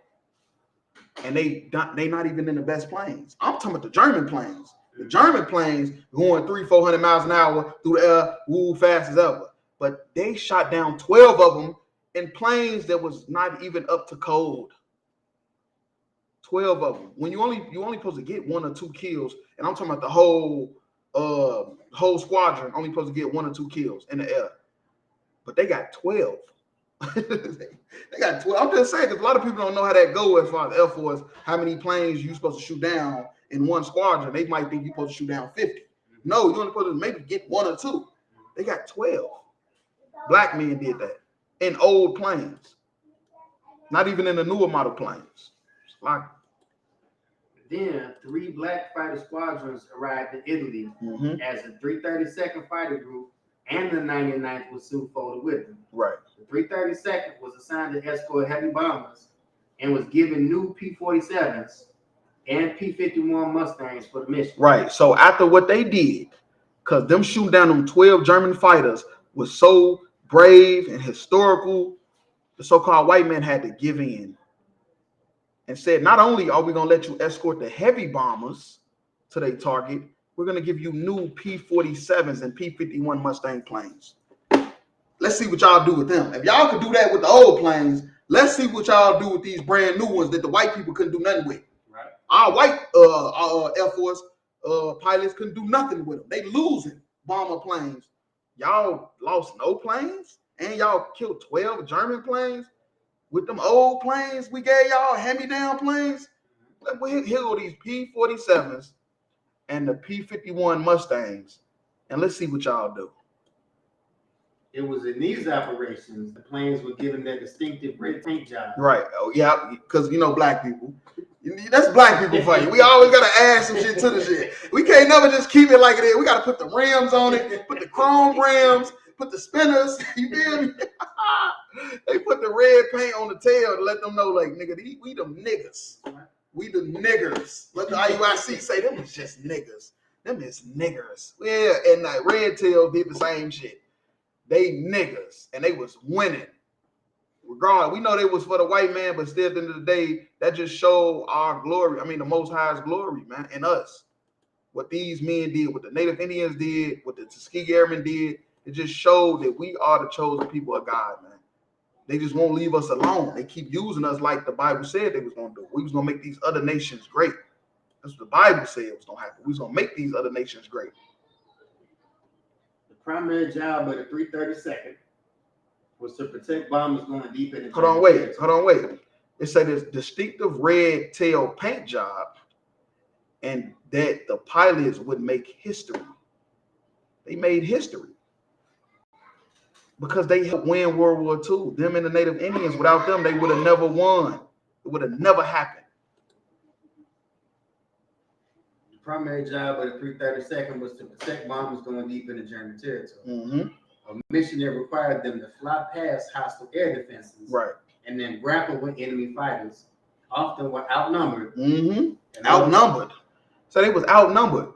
And they not even in the best planes. I'm talking about the German planes. The German planes going 300-400 miles an hour through the air, woo, fast as ever. But they shot down 12 of them in planes that was not even up to code. 12 of them. When you only supposed to get 1 or 2 kills, and I'm talking about the whole squadron only supposed to get 1 or 2 kills in the air. But they got 12. They got 12. I'm just saying, because a lot of people don't know how that goes as far as Air Force, how many planes you supposed to shoot down in one squadron. They might think you're supposed to shoot down 50. No, you're only supposed to maybe get 1 or 2. They got 12. Black men did that in old planes. Not even in the newer model planes. Like, then 3 black fighter squadrons arrived in Italy as the 332nd Fighter Group, and the 99th was soon folded with them. Right. The 332nd was assigned to escort heavy bombers and was given new P-47s and P-51 Mustangs for the mission. Right. So after what they did, because them shooting down them 12 German fighters was so brave and historical, the so-called white men had to give in and said, not only are we going to let you escort the heavy bombers to their target, we're going to give you new P-47s and P-51 Mustang planes. Let's see what y'all do with them. If y'all could do that with the old planes, let's see what y'all do with these brand new ones that the white people couldn't do nothing with. Right. Our white Air Force pilots couldn't do nothing with them. They losing bomber planes. Y'all lost no planes, and y'all killed 12 German planes with them old planes we gave y'all, hand-me-down planes. Here go these P-47s and the P-51 Mustangs, and let's see what y'all do. It was in these operations the planes were given their distinctive red paint job. Right. Oh yeah, because you know black people. That's black people for you. We always gotta add some shit to the shit. We can't never just keep it like it is. We gotta put the rims on it, put the chrome rims, put the spinners. You feel me? They put the red paint on the tail to let them know, like, nigga, we them niggas. We the niggers. Let the IUIC say them is just niggas. Them is niggers. Yeah, and that Red Tail did the same shit. They niggas, and they was winning. Regardless, we know they was for the white man, but still at the end of the day, that just showed our glory. I mean, the Most High's glory, man, in us. What these men did, what the Native Indians did, what the Tuskegee Airmen did, it just showed that we are the chosen people of God, man. They just won't leave us alone. They keep using us like the Bible said they was going to do. We was going to make these other nations great. That's what the Bible said was going to happen. We was going to make these other nations great. The primary job of the 332nd was to protect bombers going deep in the Hold on, wait. It said this distinctive red tail paint job, and that the pilots would make history. They made history because they helped win World War II. Them and the Native Indians, without them, they would have never won. It would have never happened. The primary job of the 332nd was to protect bombers going deep into German territory. A mission that required them to fly past hostile air defenses, right, and then grapple with enemy fighters. Often were outnumbered. Outnumbered. So they was outnumbered.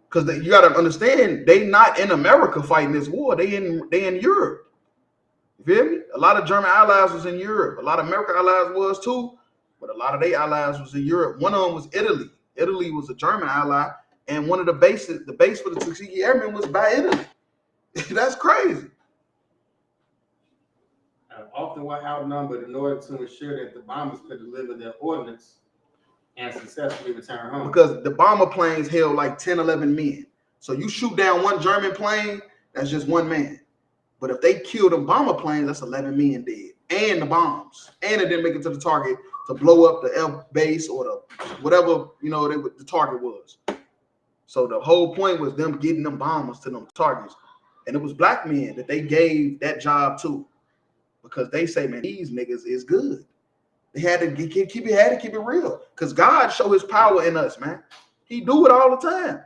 Because you got to understand, they not in America fighting this war. They in Europe. You feel me? A lot of German allies was in Europe. A lot of American allies was too. But a lot of their allies was in Europe. One of them was Italy. Italy was a German ally. And one of the bases, the base for the Tuskegee Airmen was by Italy. That's crazy. Often were outnumbered in order to ensure that the bombers could deliver their ordnance and successfully return home. Because the bomber planes held like 10, 11 men. So you shoot down one German plane, that's just one man. But if they kill them bomber planes, that's 11 men dead. And the bombs. And it didn't make it to the target to blow up the air base or the whatever, you know, the target was. So the whole point was them getting them bombers to them targets. And it was black men that they gave that job to. Because they say, man, these niggas is good. They had to keep it real. Because God show his power in us, man. He do it all the time.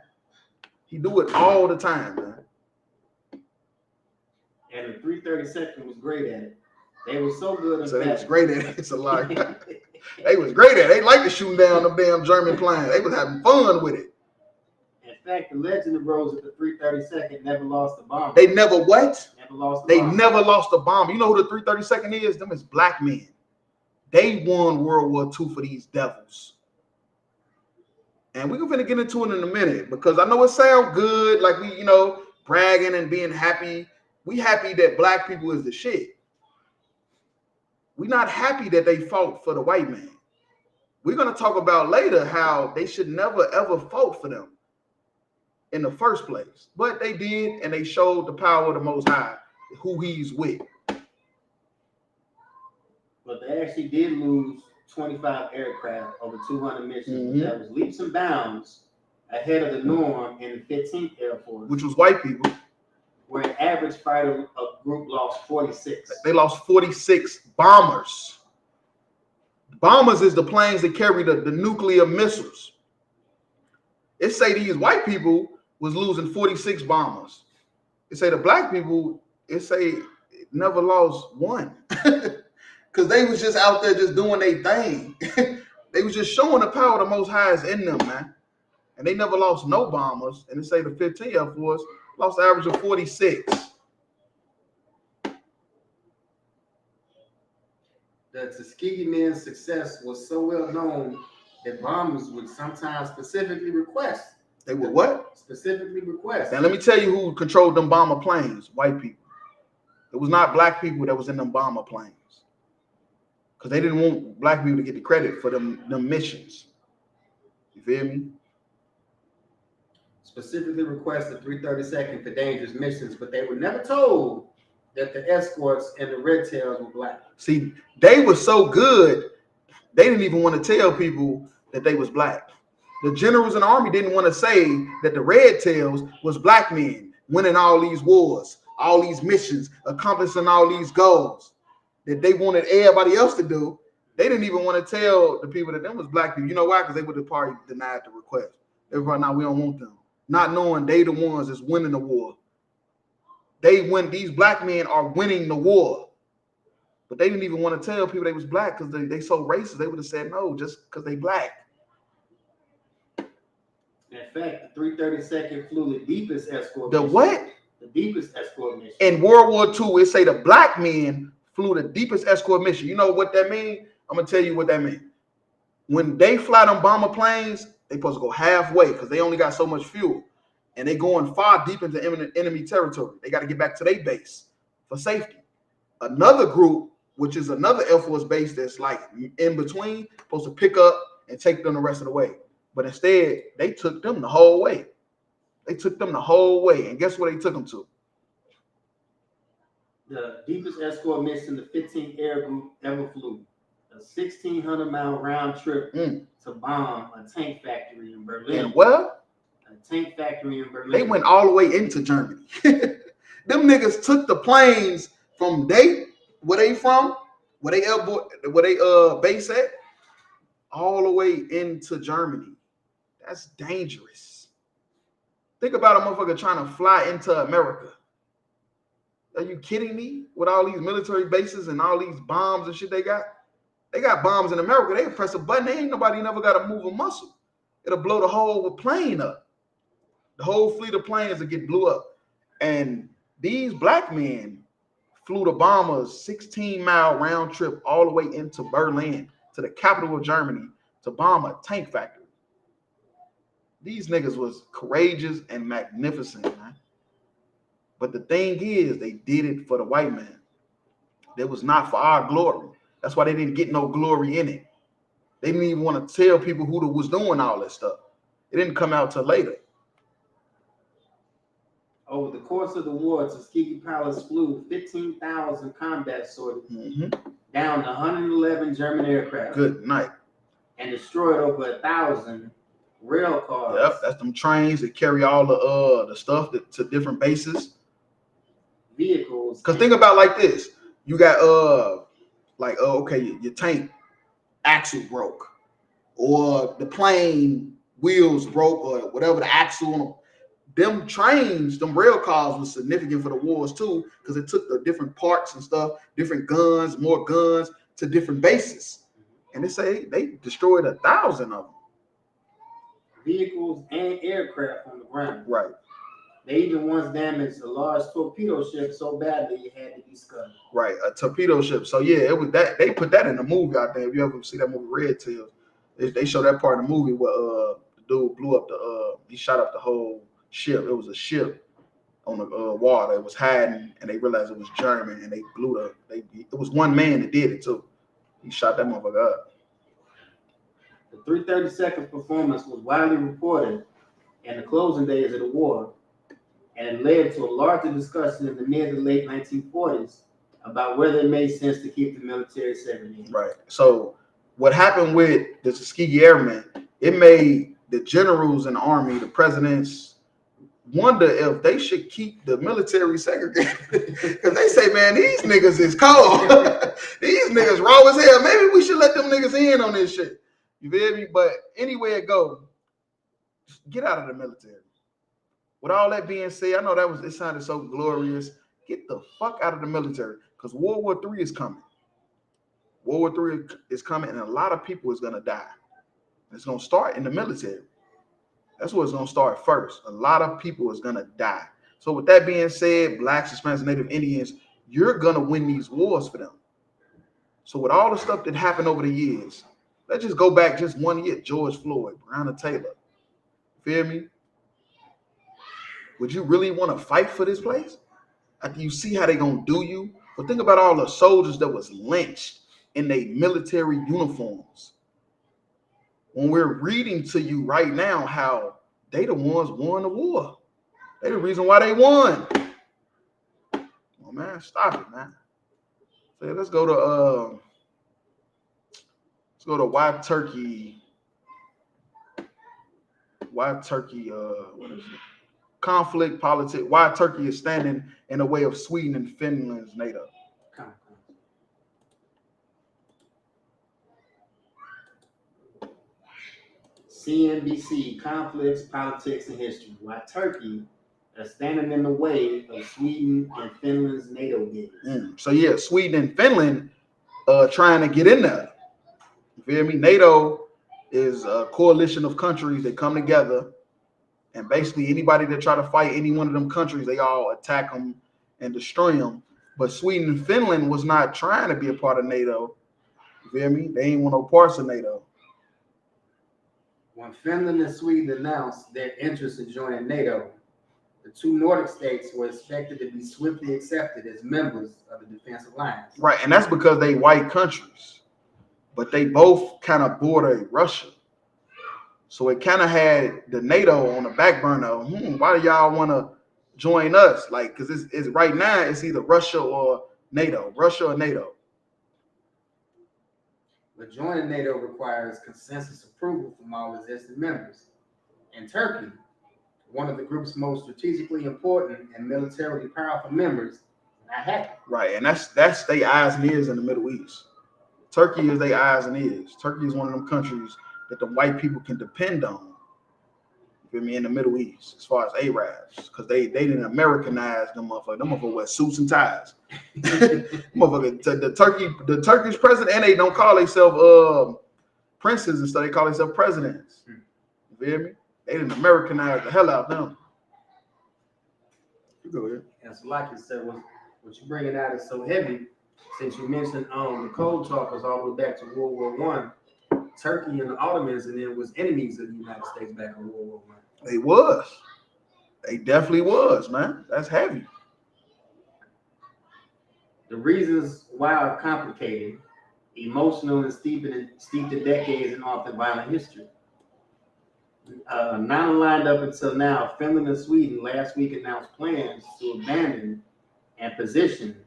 He do it all the time, man. And the 332nd was great at it. They were so good at it. They was great at it. It's a lie. They was great at it. They like to shoot down them damn German planes. They was having fun with it. In fact, the legend arose that the 332nd never lost a bomb. They never what? Never lost a they bomb. never lost a bomb. You know who the 332nd is? Them is black men. They won World War II for these devils. And we're gonna get into it in a minute because I know it sounds good, like we, bragging and being happy. We happy that black people is the shit. We're not happy that they fought for the white man. We're gonna talk about later how they should never ever fought for them in the first place. But they did, and they showed the power of the Most High, who he's with. But they actually did lose 25 aircraft over 200 missions. That was leaps and bounds ahead of the norm in the 15th Air Force, which was white people, where an average fighter group lost 46. They lost 46 bombers. Bombers is the planes that carry the nuclear missiles. It say these white people was losing 46 bombers. It say the black people, it say never lost one. Because they was just out there just doing their thing. They was just showing the power of the Most High is in them, man. And they never lost no bombers. And they say the 15th Air Force lost an average of 46. The Tuskegee men's success was so well known that bombers would sometimes specifically request. They would what? Specifically request. Now let me tell you who controlled them bomber planes. White people. It was not black people that was in them bomber planes. Because they didn't want black people to get the credit for them missions. You feel me? Specifically requested 332nd for dangerous missions, but they were never told that the escorts and the red tails were black. See, they were so good, they didn't even want to tell people that they was black. The generals in the army didn't want to say that the red tails was black men winning all these wars, all these missions, accomplishing all these goals that they wanted everybody else to do. They didn't even want to tell the people that them was black people. You know why? Because they would have probably denied the request. They were like, "No, we don't want them." Not knowing they the ones that's winning the war. These black men are winning the war. But they didn't even want to tell people they was black because they so racist. They would have said no just because they black. In fact, the 332nd flew the deepest escort The mission. what? The deepest escort mission. In World War II, it say the black men flew the deepest escort mission. You know what that means? I'm going to tell you what that means. When they fly them bomber planes, they supposed to go halfway because they only got so much fuel. And they going far deep into enemy territory. They got to get back to their base for safety. Another group, which is another Air Force base that's like in between, supposed to pick up and take them the rest of the way. But instead, they took them the whole way. They took them the whole way. And guess where they took them to? The deepest escort mission the 15th Air Group ever flew. A 1,600-mile round trip to bomb a tank factory in Berlin. And well, a tank factory in Berlin. they went all the way into Germany. Them niggas took the planes from where they from, where they base at, all the way into Germany. That's dangerous. Think about a motherfucker trying to fly into America. Are you kidding me? With all these military bases and all these bombs and shit they got? They got bombs in America. They press a button. They ain't nobody never got to move a muscle. It'll blow the whole plane up. The whole fleet of planes will get blew up. And these black men flew the bombers 16-mile round trip all the way into Berlin, to the capital of Germany, to bomb a tank factory. These niggas was courageous and magnificent, man. But the thing is, they did it for the white man. It was not for our glory. That's why they didn't get no glory in it. They didn't even want to tell people who was doing all that stuff. It didn't come out till later. Over the course of the war, Tuskegee pilots flew 15,000 combat sorties down to 111 German aircraft. Good night. And destroyed over 1,000 rail cars. Yep, that's them trains that carry all the stuff to different bases. Vehicles. Because think about like this. You got okay, your tank axle broke, or the plane wheels broke, or whatever the axle on them. Them trains, them rail cars was significant for the wars too, because it took the different parts and stuff, different guns, more guns to different bases. And they say they destroyed 1,000 of them. Vehicles and aircraft on the ground. Right. They even once damaged a large torpedo ship so badly it had to be scuttled. Right, a torpedo ship. So yeah, it was that they put that in the movie out there. If you ever see that movie Red Tails, they show that part in the movie where the dude blew up he shot up the whole ship. It was a ship on the water. It was hiding, and they realized it was German, and they blew it was one man that did it too. He shot that motherfucker up. The 330-second performance was widely reported in the closing days of the war, and it led to a larger discussion in the mid to late 1940s about whether it made sense to keep the military segregated. Right. So what happened with the Tuskegee Airmen, it made the generals in the army, the presidents, wonder if they should keep the military segregated. Because they say, man, these niggas is cold. These niggas raw as hell. Maybe we should let them niggas in on this shit. You feel me? But anyway it go, get out of the military. With all that being said, I know it sounded so glorious. Get the fuck out of the military, because World War III is coming. World War III is coming, and a lot of people is gonna die. It's gonna start in the military. That's where it's gonna start first. A lot of people is gonna die. So with that being said, Blacks, Hispanics, Native Indians, you're gonna win these wars for them. So with all the stuff that happened over the years, let's just go back just 1 year. George Floyd, Breonna Taylor. Feel me? Would you really want to fight for this place? After you see how they gonna do you? But think about all the soldiers that was lynched in their military uniforms. When we're reading to you right now how they the ones won the war. They the reason why they won. Oh man, stop it, man. So let's go to why Turkey, what is it? Conflict, politics, why Turkey is standing in the way of Sweden and Finland's NATO. CNBC, conflicts, politics, and history. Why Turkey is standing in the way of Sweden and Finland's NATO bids. So yeah, Sweden and Finland trying to get in there. You feel me? NATO is a coalition of countries that come together, and basically anybody that try to fight any one of them countries, they all attack them and destroy them. But Sweden and Finland was not trying to be a part of NATO. You feel me? They ain't want no parts of NATO. When Finland and Sweden announced their interest in joining NATO, the two Nordic states were expected to be swiftly accepted as members of the Defense Alliance. Right, and that's because they white countries, but they both kind of border Russia. So it kind of had the NATO on the back burner. Why do y'all want to join us? Like, because it's right now, it's either Russia or NATO. Russia or NATO. But joining NATO requires consensus approval from all existing members. And Turkey, one of the group's most strategically important and militarily powerful members, not happy. Right, and that's their eyes and ears in the Middle East. Turkey is their eyes and ears. Turkey is one of them countries that the white people can depend on. You feel me? In the Middle East, as far as Arabs, because they didn't Americanize them motherfuckers. Them motherfuckers wear suits and ties. Motherfucker, the Turkish president, and they don't call themselves princes and stuff. They call themselves presidents. You feel me? They didn't Americanize the hell out of them. You go ahead. And so, like you said, what you bringing out is so heavy. Since you mentioned the Cold Talkers all the way back to World War I, Turkey and the Ottomans and then was enemies of the United States back in World War I. They was. They definitely was, man. That's heavy. The reasons why are complicated, emotional, and steeped in decades and often violent history. Not lined up until now, Finland and Sweden last week announced plans to abandon and position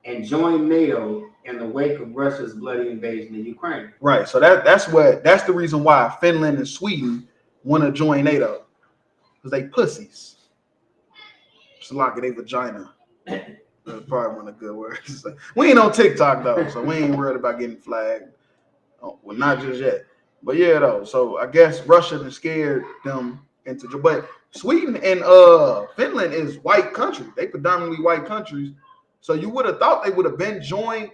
and join NATO in the wake of Russia's bloody invasion of Ukraine. Right. So that's the reason why Finland and Sweden want to join NATO. Because they pussies. Salaka, they vagina. That's probably one of the good words. We ain't on TikTok though, so we ain't worried about getting flagged. Oh, well, not just yet. But yeah, though. So I guess Russia has scared them into. But Sweden and Finland is white country. They predominantly white countries. So you would have thought they would have been joined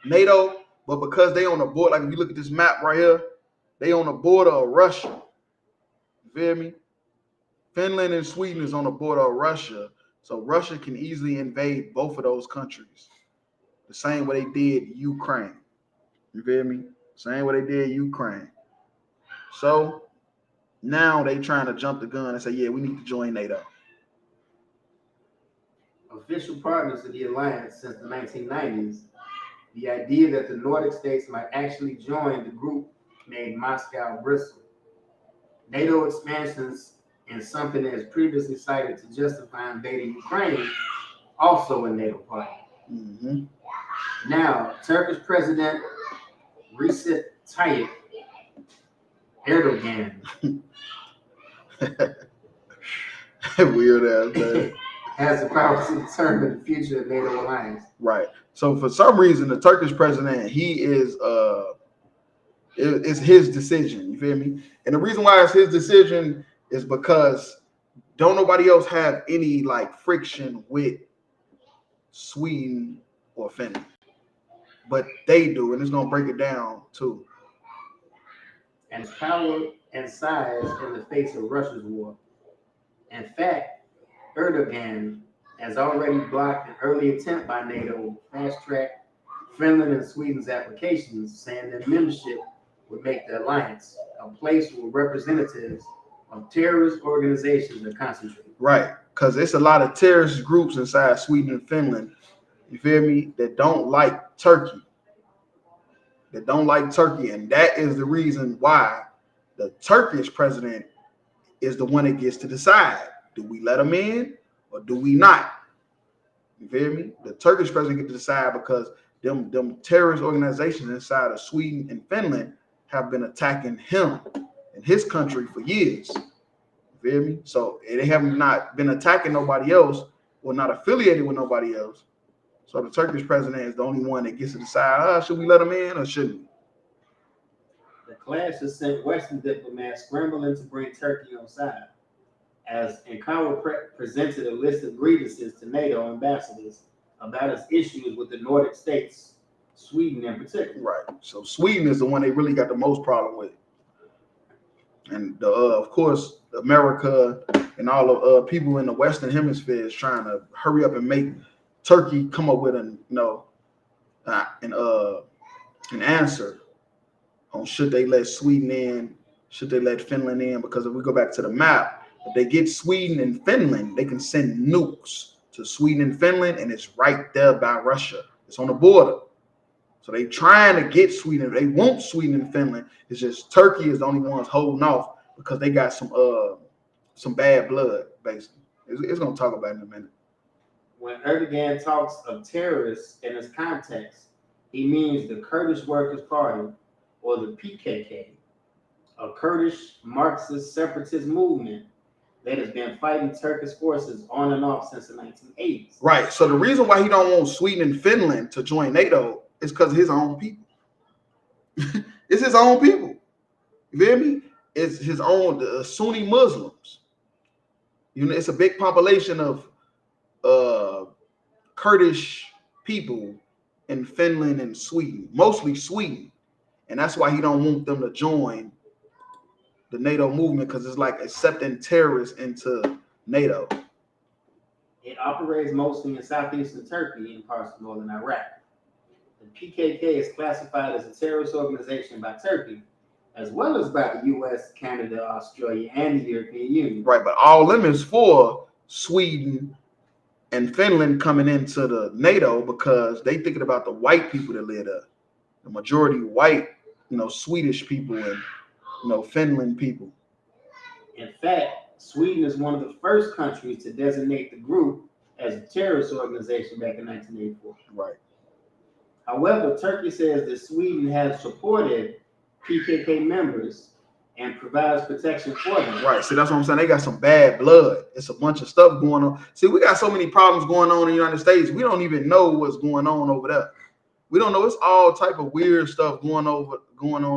NATO, but because they on the border, like if you look at this map right here, they on the border of Russia. You feel me? Finland and Sweden is on the border of Russia. So Russia can easily invade both of those countries. The same way they did Ukraine. You feel me? Same way they did Ukraine. So Now they trying to jump the gun and say, yeah, we need to join NATO. Official partners of the alliance since the 1990s, the idea that the Nordic states might actually join the group made Moscow bristle. NATO expansions and something that is previously cited to justify invading Ukraine, also a NATO party. Mm-hmm. Now, Turkish President Recep Tayyip Erdogan Weird ass, man. has the power to determine the future of NATO alliance. Right. So for some reason, the Turkish president, he is it's his decision. You feel me? And the reason why it's his decision is because don't nobody else have any like friction with Sweden or Finland, but they do, and it's gonna break it down too. And its power and size in the face of Russia's war. In fact, Erdogan has already blocked an early attempt by NATO to fast-track Finland and Sweden's applications, saying that membership would make the alliance a place where representatives of terrorist organizations are concentrated. Right, because it's a lot of terrorist groups inside Sweden and Finland, you feel me, that don't like Turkey. And that is the reason why the Turkish president is the one that gets to decide. Do we let him in or do we not? You feel me? The Turkish president gets to decide because them terrorist organizations inside of Sweden and Finland have been attacking him and his country for years. You feel me? So they have not been attacking nobody else or not affiliated with nobody else. So the Turkish president is the only one that gets to decide, should we let him in or shouldn't we? The clash has sent Western diplomats scrambling to bring Turkey on side, as Ankara presented a list of grievances to NATO ambassadors about its issues with the Nordic states, Sweden in particular. Right. So Sweden is the one they really got the most problem with. And of course, America and all of people in the Western Hemisphere is trying to hurry up and make Turkey come up with an answer on should they let Sweden in, should they let Finland in? Because if we go back to the map, if they get Sweden and Finland, they can send nukes to Sweden and Finland, and it's right there by Russia. It's on the border. So they trying to get Sweden. They want Sweden and Finland. It's just Turkey is the only ones holding off because they got some bad blood, basically. It's gonna talk about it in a minute. When Erdogan talks of terrorists in this context, he means the Kurdish Workers' Party, or the PKK, a Kurdish Marxist separatist movement that has been fighting Turkish forces on and off since the 1980s. Right. So the reason why he don't want Sweden and Finland to join NATO is because of his own people. It's his own people. You feel me? It's his own Sunni Muslims. You know, it's a big population of Kurdish people in Finland and Sweden, mostly Sweden. And that's why he don't want them to join the NATO movement, because it's like accepting terrorists into NATO. It operates mostly in southeastern Turkey and parts of northern Iraq. The PKK is classified as a terrorist organization by Turkey, as well as by the US, Canada, Australia, and the European Union. Right, but all of them is for Sweden and Finland coming into the NATO because they thinking about the white people that live there. The majority white, Swedish people and, Finland people. In fact, Sweden is one of the first countries to designate the group as a terrorist organization back in 1984. Right. However, Turkey says that Sweden has supported PKK members and provides protection for them. Right. See, that's what I'm saying. They got some bad blood. It's a bunch of stuff going on. See, we got so many problems going on in the United States. We don't even know what's going on over there. We don't know. It's all type of weird stuff going on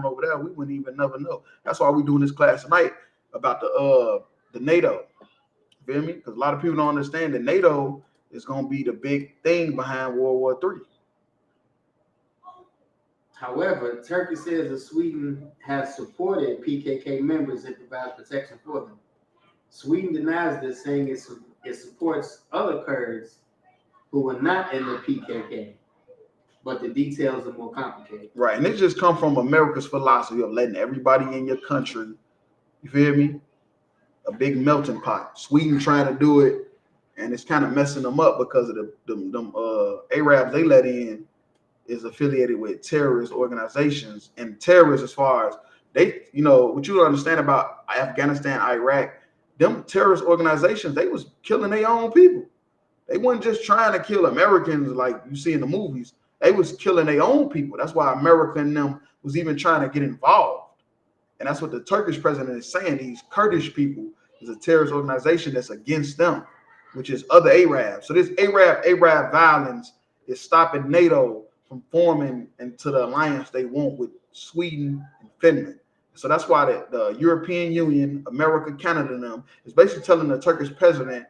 over there. We wouldn't even never know. That's why we're doing this class tonight about the NATO. You feel me? Because a lot of people don't understand that NATO is going to be the big thing behind World War III. However, Turkey says that Sweden has supported PKK members and provides protection for them. Sweden denies this, saying it supports other Kurds who were not in the PKK, but the details are more complicated. Right, and it just come from America's philosophy of letting everybody in your country You feel me? A big melting pot. Sweden trying to do it, and it's kind of messing them up because of them Arabs they let in is affiliated with terrorist organizations, and terrorists as far as they, what you don't understand about Afghanistan, Iraq, them terrorist organizations, they was killing their own people. They weren't just trying to kill Americans like you see in the movies. They was killing their own people. That's why America and them was even trying to get involved. And that's what the Turkish president is saying. These Kurdish people is a terrorist organization that's against them, which is other Arabs. So this Arab violence is stopping NATO from forming into the alliance they want with Sweden and Finland. So that's why the European Union, America, Canada, and them is basically telling the Turkish president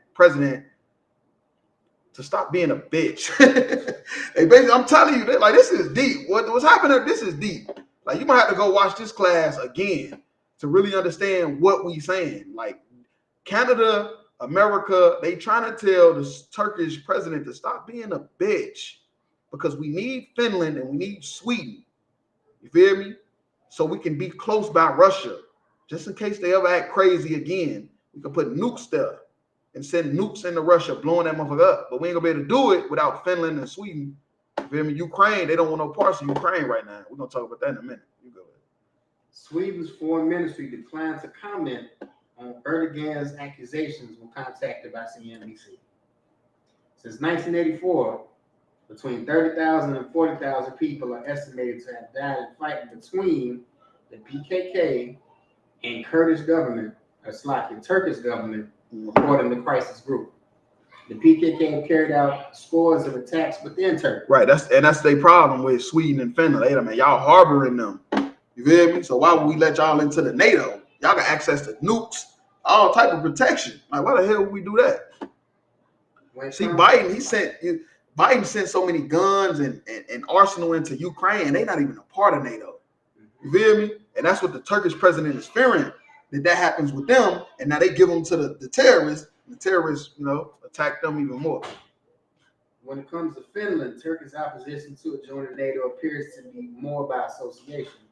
to stop being a bitch. They basically, I'm telling you, like, this is deep. What's happening? This is deep. Like, you might have to go watch this class again to really understand what we saying. Like, Canada, America, they trying to tell the Turkish president to stop being a bitch because we need Finland and we need Sweden. You feel me? So we can be close by Russia. Just in case they ever act crazy again, we can put nukes there and send nukes into Russia, blowing that motherfucker up. But we ain't gonna be able to do it without Finland and Sweden. You feel me? Ukraine, they don't want no parts of Ukraine right now. We're gonna talk about that in a minute. You go ahead. Sweden's foreign ministry declined to comment on Erdogan's accusations when contacted by CNBC. Since 1984, between 30,000 and 40,000 people are estimated to have died in fighting between the PKK and Kurdish government, or slightly Turkish government, according to Crisis Group. The PKK carried out scores of attacks within Turkey. Right, that's their problem with Sweden and Finland. Hey, man, y'all harboring them. You feel me? So why would we let y'all into the NATO? Y'all got access to nukes, all type of protection. Like, why the hell would we do that? See, Biden sent so many guns and arsenal into Ukraine. They're not even a part of NATO. You feel me? And that's what the Turkish president is fearing, that happens with them. And now they give them to the terrorists. The terrorists, attack them even more. When it comes to Finland, Turkey's opposition to it joining NATO appears to be more by association.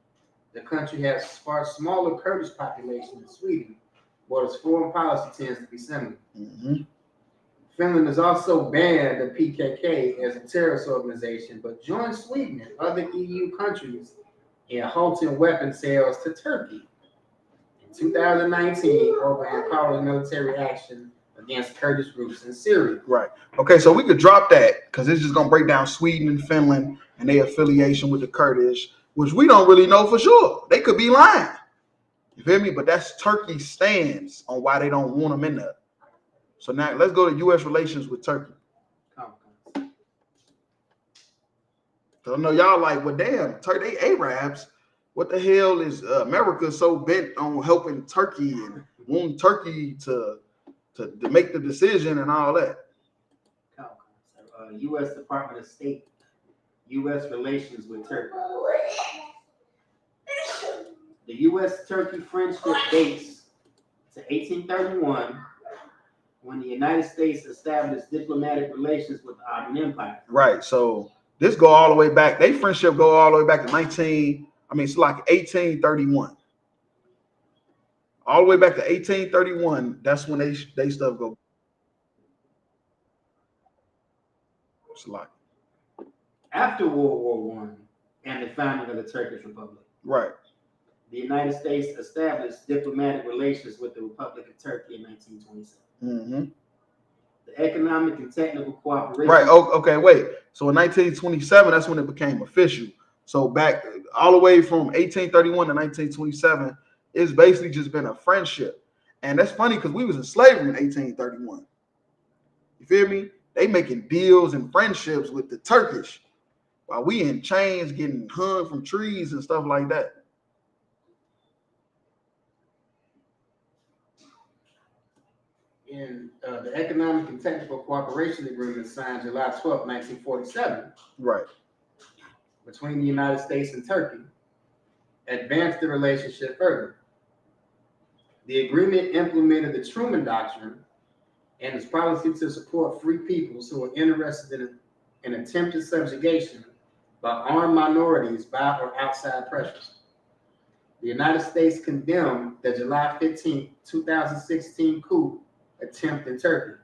The country has a far smaller Kurdish population than Sweden, but its foreign policy tends to be similar. Mm-hmm. Finland has also banned the PKK as a terrorist organization, but joined Sweden and other EU countries in halting weapon sales to Turkey. In 2019, over empowering military action against Kurdish groups in Syria. Right. Okay, so we could drop that because it's just going to break down Sweden and Finland and their affiliation with the Kurdish, which we don't really know for sure. They could be lying. You feel me? But that's Turkey's stance on why they don't want them in there. So now let's go to U.S. relations with Turkey. So I know y'all like, well, damn, Turkey, they Arabs. What the hell is America so bent on helping Turkey and wanting Turkey to make the decision and all that? U.S. Department of State, U.S. relations with Turkey. The U.S.-Turkey friendship dates to 1831, when the United States established diplomatic relations with the Ottoman Empire. Right. So this go all the way back. They friendship go all the way back to 1831. All the way back to 1831. That's when they stuff go. It's like after World War I and the founding of the Turkish Republic. Right. The United States established diplomatic relations with the Republic of Turkey in 1927. Mm-hmm. The economic and technical cooperation. Right. Okay. Wait. So in 1927, that's when it became official. So back all the way from 1831 to 1927, it's basically just been a friendship. And that's funny because we was in slavery in 1831. You feel me? They making deals and friendships with the Turkish while we in chains getting hung from trees and stuff like that. In the Economic and Technical Cooperation Agreement signed July 12, 1947, right, between the United States and Turkey, advanced the relationship further. The agreement implemented the Truman Doctrine and its policy to support free peoples who are interested in attempted subjugation by armed minorities by or outside pressures. The United States condemned the July 15, 2016 coup attempt in Turkey,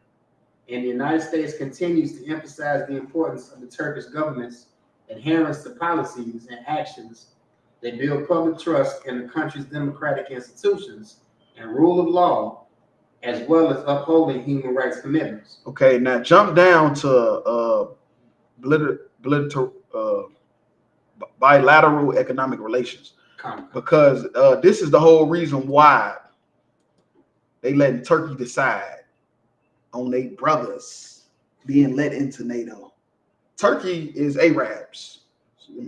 and the United States continues to emphasize the importance of the Turkish government's adherence to policies and actions that build public trust in the country's democratic institutions and rule of law, as well as upholding human rights commitments. Okay, now jump down to bilateral economic relations, because this is the whole reason why they letting Turkey decide on their brothers being let into NATO. Turkey is Arabs,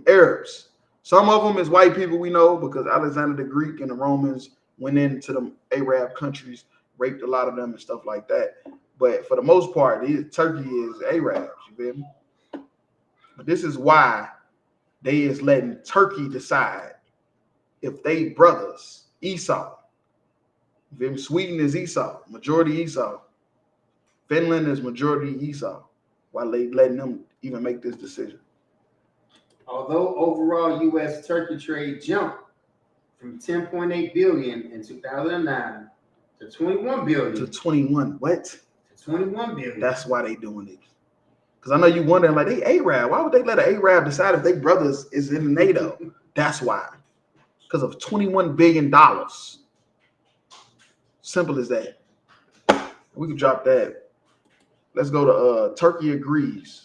Arabs. Some of them is white people, we know, because Alexander the Greek and the Romans went into the Arab countries, raped a lot of them and stuff like that. But for the most part, Turkey is Arabs, you feel me? But this is why they is letting Turkey decide if they brothers, Esau. You feel me? Sweden is Esau, majority Esau. Finland is majority Esau. Why they letting them even make this decision? Although overall U.S.-Turkey trade jumped from 10.8 billion in 2009 to 21 billion. To 21, what? To 21 billion. That's why they doing it. Because I know you wondering, like, they Arab. Why would they let an Arab decide if they brothers is in NATO? That's why. Because of $21 billion. Simple as that. We can drop that. Let's go to Turkey agrees.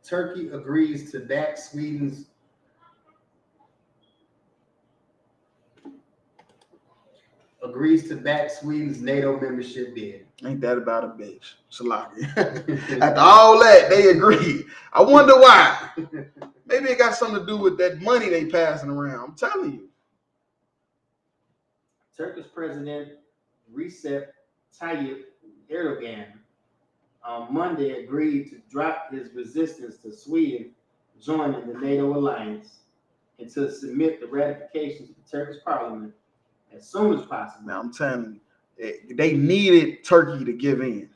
Turkey agrees to back Sweden's NATO membership bid. Ain't that about a bitch? Salaki. After all that, they agreed. I wonder why. Maybe it got something to do with that money they passing around. I'm telling you. Turkish President Recep Tayyip Erdogan on Monday agreed to drop his resistance to Sweden joining the NATO alliance and to submit the ratification to the Turkish parliament as soon as possible. Now I'm telling you, they needed Turkey to give in.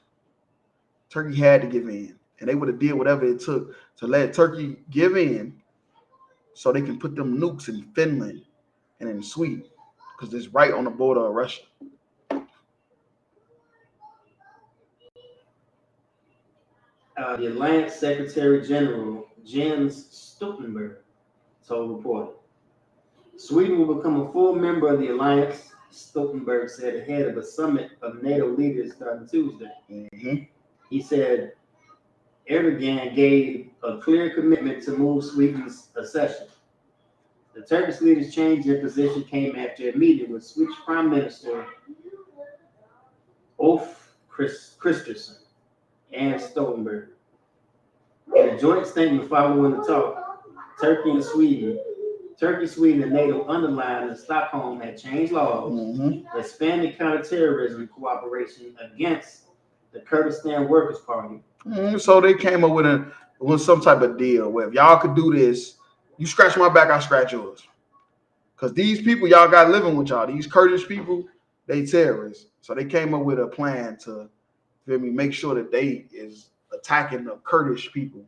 Turkey had to give in, and they would have did whatever it took to let Turkey give in so they can put them nukes in Finland and in Sweden, because it's right on the border of Russia. The Alliance Secretary General Jens Stoltenberg told reporters, Sweden will become a full member of the alliance, Stoltenberg said ahead of a summit of NATO leaders starting Tuesday. Mm-hmm. He said Erdogan gave a clear commitment to move Sweden's accession. The Turkish leaders' change in position came after a meeting with Swedish Prime Minister Ulf Kristersson and Stoltenberg. In a joint statement following the talk, Turkey, Sweden, and NATO underlined that Stockholm had changed laws, expanding counterterrorism cooperation against the Kurdistan Workers' Party. So they came up with some type of deal where if y'all could do this, you scratch my back, I scratch yours. Because these people y'all got living with y'all, these Kurdish people, they terrorists. So they came up with a plan to make sure that they is attacking the Kurdish people.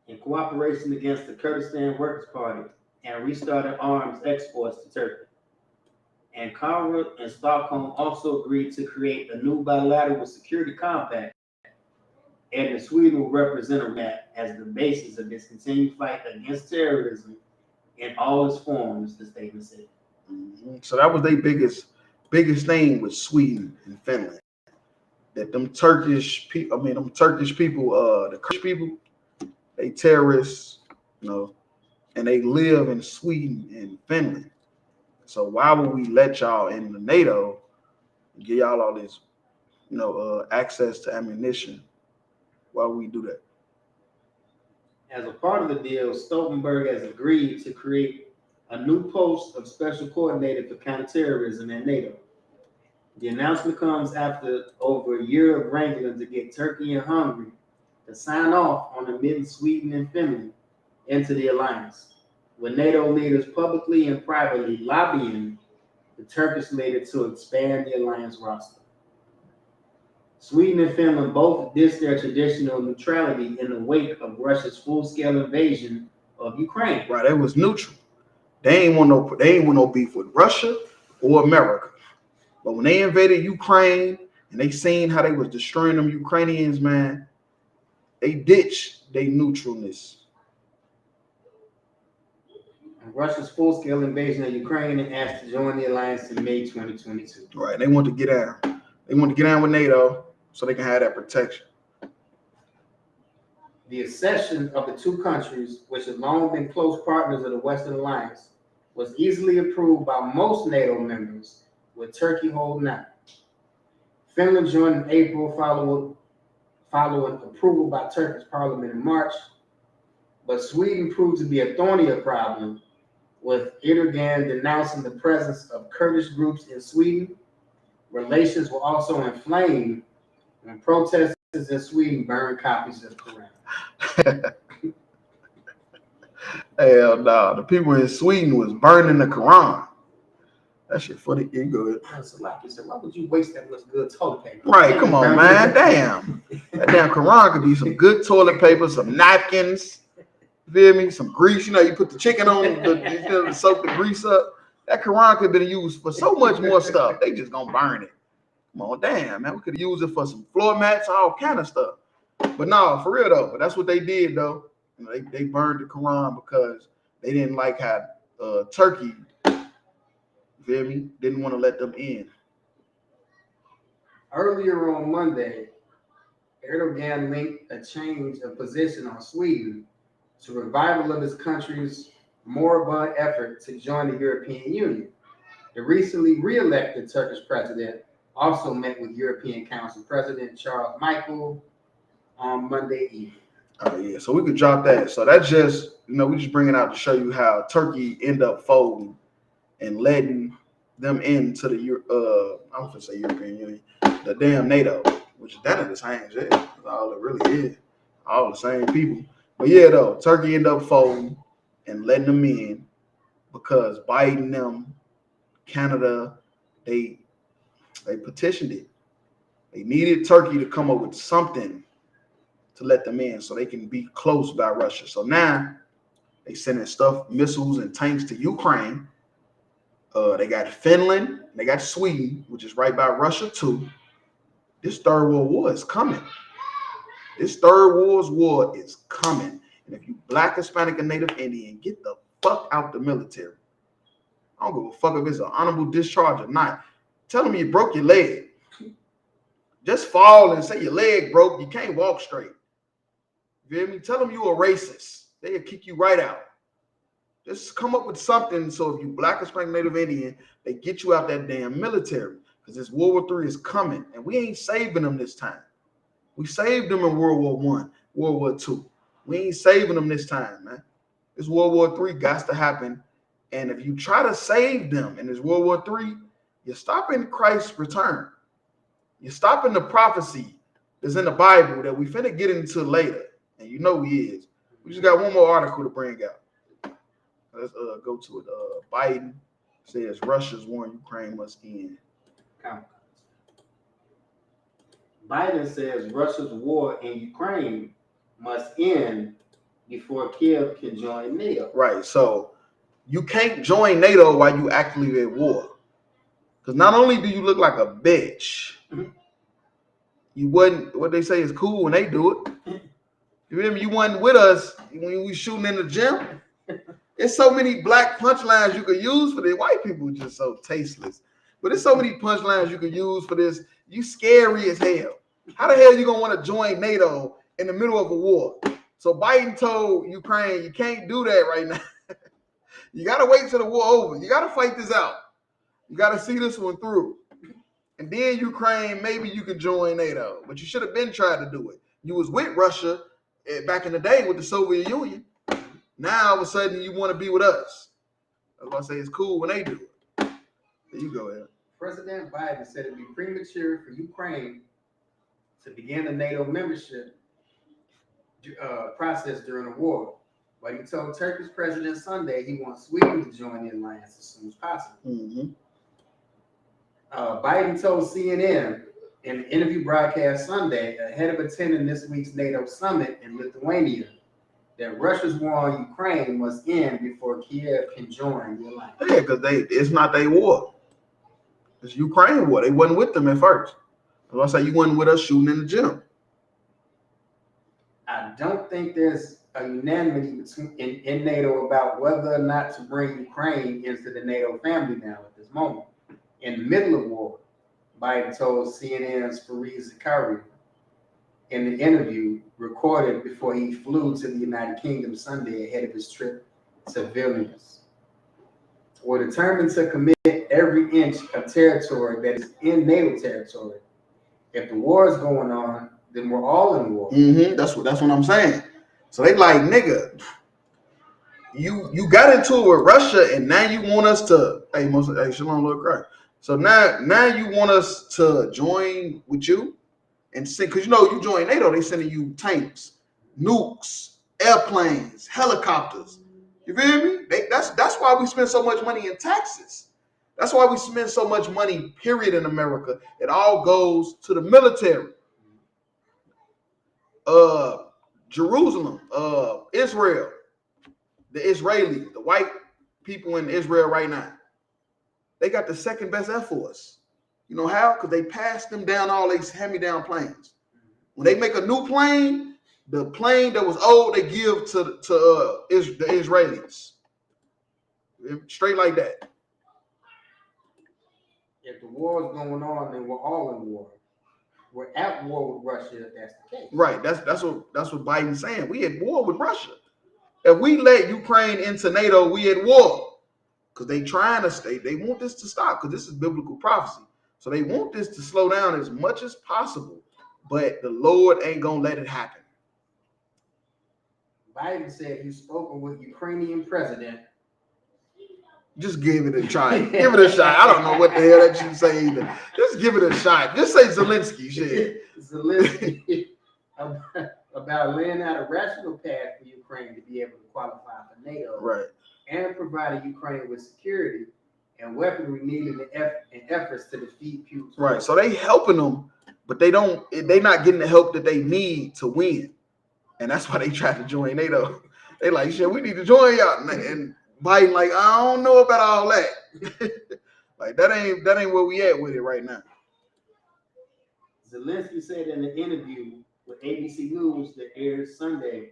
In cooperation against the Kurdistan Workers' Party and restarted arms exports to Turkey. Ankara and Stockholm also agreed to create a new bilateral security compact, and Sweden will represent that as the basis of this continued fight against terrorism in all its forms, the statement said. So that was their biggest thing with Sweden and Finland. That them Turkish people, the Kurdish people, they terrorists, and they live in Sweden and Finland. So why would we let y'all in the NATO and give y'all all this, access to ammunition? Why would we do that? As a part of the deal, Stoltenberg has agreed to create a new post of special coordinator for counterterrorism at NATO. The announcement comes after over a year of wrangling to get Turkey and Hungary to sign off on admitting Sweden and Finland into the alliance, with NATO leaders publicly and privately lobbying the Turkish leader to expand the alliance roster. Sweden and Finland both dissed their traditional neutrality in the wake of Russia's full-scale invasion of Ukraine. Right, they was neutral. They ain't want no beef with Russia or America. But when they invaded Ukraine and they seen how they was destroying them Ukrainians, man, they ditched their neutralness. Russia's full-scale invasion of Ukraine and asked to join the alliance in May 2022. Right, they want to get down. They want to get down with NATO so they can have that protection. The accession of the two countries, which have long been close partners of the Western Alliance, was easily approved by most NATO members, with Turkey holding out. Finland joined in April following approval by Turkish parliament in March, but Sweden proved to be a thornier problem, with Erdogan denouncing the presence of Kurdish groups in Sweden. Relations were also inflamed when protesters in Sweden burned copies of the Quran. Hell no, the people in Sweden was burning the Quran. That shit funny. You good? So like you said, why would you waste that much good toilet paper? Right, come on, man. Damn. That damn Quran could be some good toilet paper, some napkins. You feel me? Some grease. You know, you put the chicken on to soak the grease up. That Quran could have been used for so much more stuff. They just gonna burn it. Come on, damn, man. We could have used it for some floor mats, all kind of stuff. But no, for real though. But that's what they did though. You know, they burned the Quran because they didn't like how Turkey, you feel me, didn't want to let them in. Earlier on Monday, Erdogan linked a change of position on Sweden to revival of his country's moribund effort to join the European Union. The recently re-elected Turkish president also met with European Council President Charles Michel on Monday evening. Oh yeah, so we could drop that. So that's just, you know, we just bring it out to show you how Turkey end up folding and letting them into the I'm gonna say European Union, the damn NATO, which is down at the same shit. That's all it really is. All the same people. But yeah, though, Turkey end up folding and letting them in because Biden, them, Canada, they petitioned it. They needed Turkey to come up with something to let them in so they can be close by Russia. So now they sending stuff, missiles and tanks to Ukraine. They got Finland, they got Sweden, which is right by Russia too. This third world war is coming. This third world war is coming. And if you Black, Hispanic, and Native Indian, get the fuck out the military. I don't give a fuck if it's an honorable discharge or not. Tell them you broke your leg. Just fall and say your leg broke. You can't walk straight. You feel me? Tell them you a racist. They'll kick you right out. Just come up with something so if you Black, Hispanic, Native Indian, they get you out that damn military. Because this World War III is coming. And we ain't saving them this time. We saved them in World War I, World War II. We ain't saving them this time, man. This World War III got to happen. And if you try to save them in this World War III, you're stopping Christ's return. You're stopping the prophecy that's in the Bible that we finna get into later. And you know he is. We just got one more article to bring out. Let's go to it. Biden says Russia's war in Ukraine must end. Biden says Russia's war in Ukraine must end before Kiev can join NATO. Right. So you can't join NATO while you actually at war. Because not only do you look like a bitch, you wasn't, what they say is cool when they do it. You remember you wasn't with us when we shooting in the gym? There's so many black punchlines you could use for this. White people are just so tasteless. But there's so many punchlines you could use for this. You scary as hell. How the hell you gonna want to join NATO in the middle of a war? So Biden told Ukraine, you can't do that right now. You gotta wait till the war over. You gotta fight this out. You gotta see this one through. And then Ukraine, maybe you can join NATO. But you should have been trying to do it. You was with Russia back in the day with the Soviet Union. Now all of a sudden you want to be with us. I was gonna say it's cool when they do it. There you go, Ed. President Biden said it'd be premature for Ukraine to begin the NATO membership process during the war. But he told Turkish President Sunday he wants Sweden to join the alliance as soon as possible. Mm-hmm. Biden told CNN In an interview broadcast Sunday, ahead of attending this week's NATO summit in Lithuania, that Russia's war on Ukraine must end before Kiev can join the alliance. Yeah, because it's not their war. It's Ukraine war. They wasn't with them at first. That's why I say you wasn't with us shooting in the gym. I don't think there's a unanimity in NATO about whether or not to bring Ukraine into the NATO family now at this moment. In the middle of war, Biden told CNN's Fariz Zakari in an interview recorded before he flew to the United Kingdom Sunday ahead of his trip to Vilnius. We're determined to commit every inch of territory that is in NATO territory. If the war is going on, then we're all in war. That's what I'm saying. So they like, nigga, you got into it with Russia, and now you want us to Shalom Lord Christ. So now you want us to join with you and send, because you join NATO, they sending you tanks, nukes, airplanes, helicopters. You feel me? That's why we spend so much money in taxes. That's why we spend so much money, period, in America. It all goes to the military. Jerusalem, Israel, the Israelis, the white people in Israel right now, they got the second best Air Force. You know how? Because they pass them down all these hand-me-down planes. When they make a new plane, the plane that was old, they give to the Israelis. Straight like that. If the war is going on, then we're all in war. We're at war with Russia if that's the case. Right. That's what Biden's saying. We at war with Russia. If we let Ukraine into NATO, we at war. Because they trying to stay. They want this to stop because this is biblical prophecy. So they want this to slow down as much as possible. But the Lord ain't going to let it happen. Biden said he's spoken with Ukrainian president. Just give it a try. Give it a shot. I don't know what the hell that you say either. Just give it a shot. Just say Zelensky shit. Zelensky about laying out a rational path for Ukraine to be able to qualify for NATO. Right. And providing Ukraine with security and weaponry needed in efforts to defeat Putin. Right. So they helping them, but they not getting the help that they need to win. And that's why they tried to join NATO. They like, shit, we need to join y'all. And Biden like, I don't know about all that. Like that ain't where we at with it right now. Zelensky said in an interview with ABC News that aired Sunday,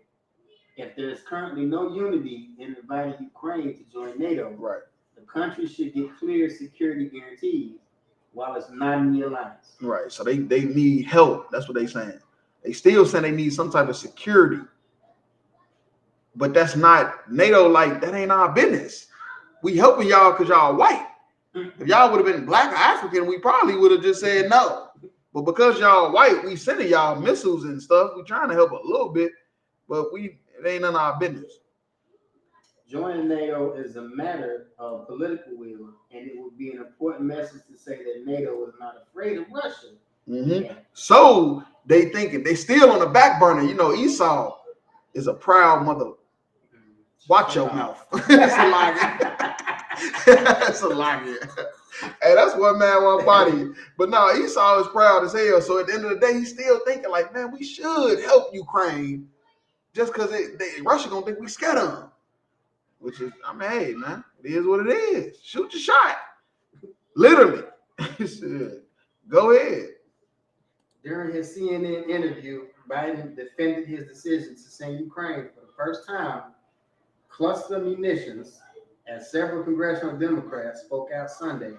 if there's currently no unity in inviting Ukraine to join NATO, right, the country should get clear security guarantees while it's not in the alliance. Right. So they need help. That's what they saying. They still saying they need some type of security. But that's not NATO, like that ain't our business. We helping y'all because y'all white. If y'all would have been black or African, we probably would have just said no. But because y'all white, we sending y'all missiles and stuff. We trying to help a little bit, but it ain't none of our business. Joining NATO is a matter of political will, and it would be an important message to say that NATO is not afraid of Russia. Yeah. So they thinking they still on the back burner. Esau is a proud mother. Watch your mouth. That's a lie. That's a lie. Hey, that's one man, one body. But no, Esau is proud as hell. So at the end of the day, he's still thinking like, man, we should help Ukraine just because Russia gonna think we scared of them. Which is, hey, man, it is what it is. Shoot your shot. Literally. Go ahead. During his CNN interview, Biden defended his decision to send Ukraine for the first time cluster munitions, as several congressional Democrats spoke out Sunday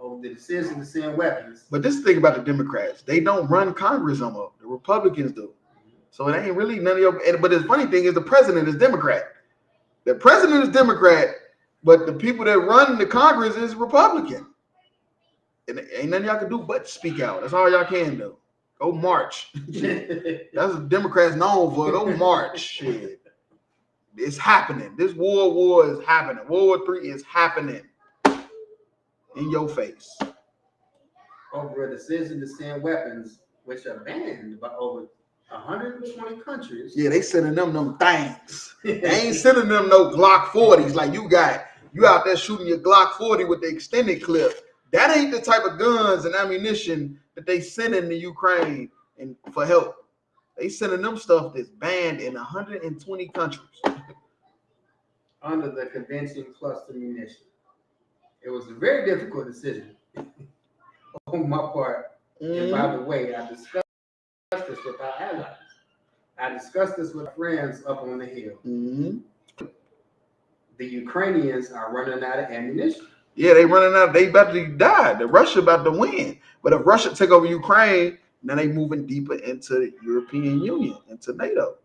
over the decision to send weapons. But this is the thing about the Democrats. They don't run Congress no more. The Republicans do. So it ain't really none of your... But the funny thing is the president is Democrat. The president is Democrat, but the people that run the Congress is Republican. And ain't nothing y'all can do but speak out. That's all y'all can do. Go march. That's what Democrats known for. Go march. Shit. It's happening. This world war is happening. World War III is happening in your face. Over a decision to send weapons, which are banned by over 120 countries. Yeah, they sending them things. They ain't sending them no Glock 40s like you got. You out there shooting your Glock 40 with the extended clip. That ain't the type of guns and ammunition that they send in the Ukraine and for help. They sending them stuff that's banned in 120 countries. Under the Convention Cluster Munition. It was a very difficult decision on my part. And by the way, I discussed this with our allies. I discussed this with friends up on the hill. The Ukrainians are running out of ammunition. Yeah, they running out. They about to die. The Russia about to win. But if Russia take over Ukraine, then they moving deeper into the European Union, into NATO.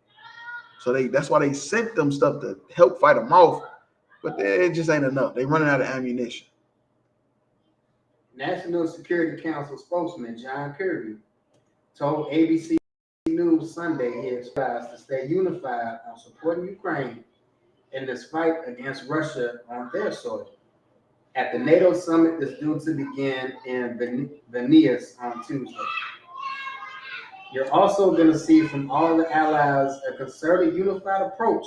So that's why they sent them stuff to help fight them off. But it just ain't enough. They running out of ammunition. National Security Council spokesman John Kirby told ABC News Sunday he expects to stay unified on supporting Ukraine in this fight against Russia on their soil. At the NATO summit that's due to begin in Vilnius on Tuesday. You're also going to see from all the allies a concerted, unified approach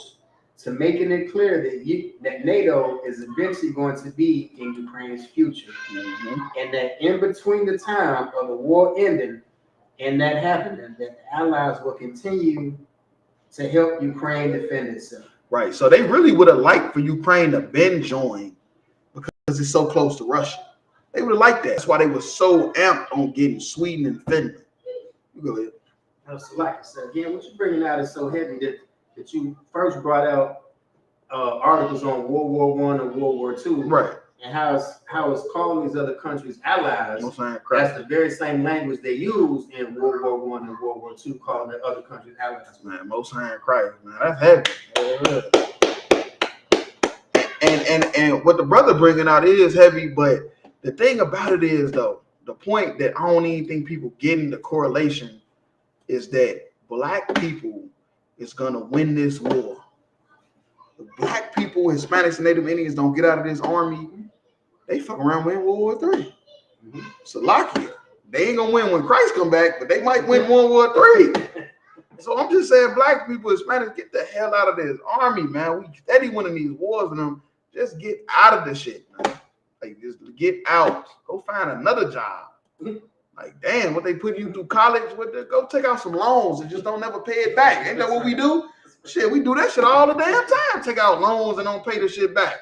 to making it clear that NATO is eventually going to be in Ukraine's future. And that in between the time of the war ending and that happening, that the allies will continue to help Ukraine defend itself. Right. So they really would have liked for Ukraine to been joined because it's so close to Russia. They would have liked that. That's why they were so amped on getting Sweden and Finland. You go ahead. So like I said, again, what you're bringing out is so heavy that you first brought out articles on World War I and World War II. Right. And how it's calling these other countries allies. No sign of That's the very same language they used in World War I and World War II, calling the other countries allies. Man, Most High in Christ, man, that's heavy. And what the brother bringing out is heavy, but the thing about it is, though, the point that I don't even think people getting the correlation is that black people is gonna win this war. The black people, Hispanics, and Native Indians don't get out of this army, they fuck around win World War III. Salakia. They ain't gonna win when Christ come back, but they might win World War III. So I'm just saying, black people, Hispanics, get the hell out of this army, man. We steady winning these wars with them. Just get out of the shit, man. Like, just get out. Go find another job. Like, damn, what they put you through college with? Go take out some loans and just don't never pay it back. Ain't that what we do? Shit, we do that shit all the damn time. Take out loans and don't pay the shit back.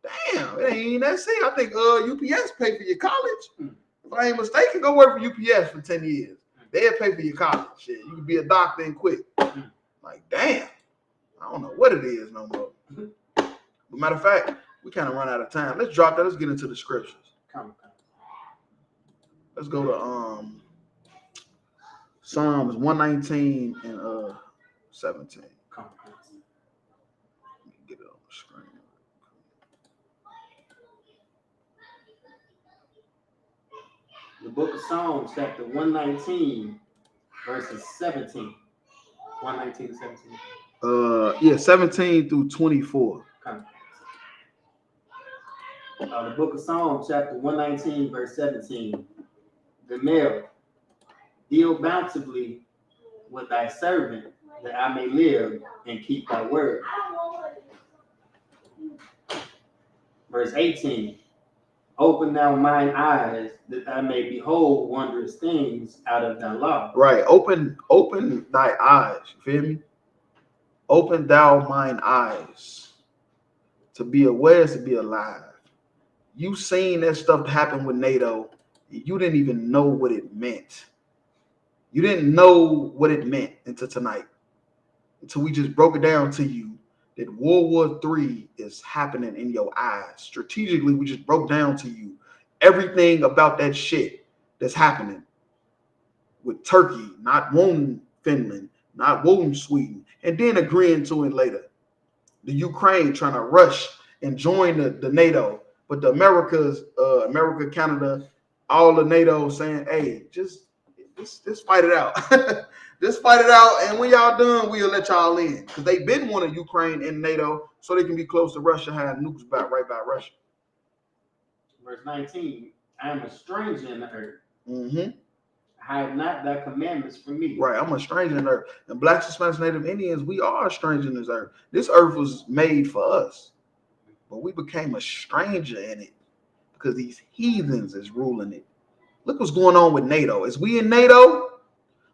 Damn, it ain't that serious. I think UPS pay for your college. If I ain't mistaken, go work for UPS for 10 years. They'll pay for your college. Shit, you can be a doctor and quit. Like, damn. I don't know what it is no more. But matter of fact, we kind of run out of time. Let's drop that. Let's get into the scriptures. Let's go to Psalms 119 and 17. Let me get it on the screen. The book of Psalms, chapter 119, verses 17. 119 to 17. 17 through 24. The book of Psalms, chapter 119, verse 17. The male, deal bountifully with thy servant, that I may live and keep thy word. Verse 18. Open thou mine eyes, that I may behold wondrous things out of thy law. Right. Open thy eyes. You feel me? Open thou mine eyes. To be aware is to be alive. You seen that stuff happen with NATO. You didn't even know what it meant. You didn't know what it meant until tonight. Until we just broke it down to you that World War III is happening in your eyes. Strategically, we just broke down to you everything about that shit that's happening with Turkey, not wanting Finland, not wanting Sweden, and then agreeing to it later. The Ukraine trying to rush and join the NATO, but the America, Canada, all the NATO saying, hey, just fight it out. Just fight it out, and when y'all done, we'll let y'all in. Because they've been wanting Ukraine in NATO so they can be close to Russia, have nukes right by Russia. Verse 19, I am a stranger in the earth. Mm-hmm. Hide not thy commandments from me. Right, I'm a stranger in the earth. And blacks, Hispanics, Native Indians, we are a stranger in this earth. This earth was made for us, but we became a stranger in it because these heathens is ruling it. Look what's going on with NATO. Is we in NATO?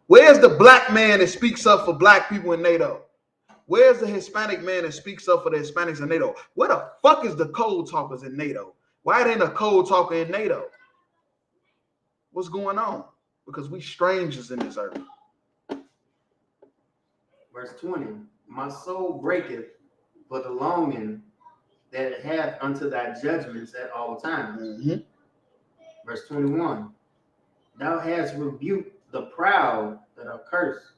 Where's the black man that speaks up for black people in NATO? Where's the Hispanic man that speaks up for the Hispanics in NATO? Where the fuck is the code talkers in NATO? Why ain't a code talker in NATO? What's going on? Because we strangers in this earth. Verse 20, my soul breaketh for the longing that it hath unto thy judgments at all times. Mm-hmm. Verse 21, thou hast rebuked the proud that are cursed,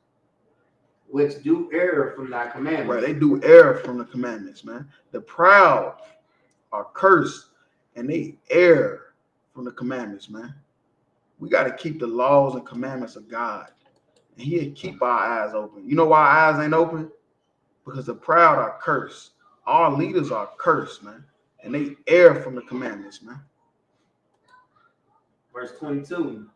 which do err from thy commandments. Right, they do err from the commandments, man. The proud are cursed and they err from the commandments, man. We got to keep the laws and commandments of God. And he'll keep our eyes open. You know why our eyes ain't open? Because the proud are cursed. Our leaders are cursed, man. And they err from the commandments, man. Verse 22,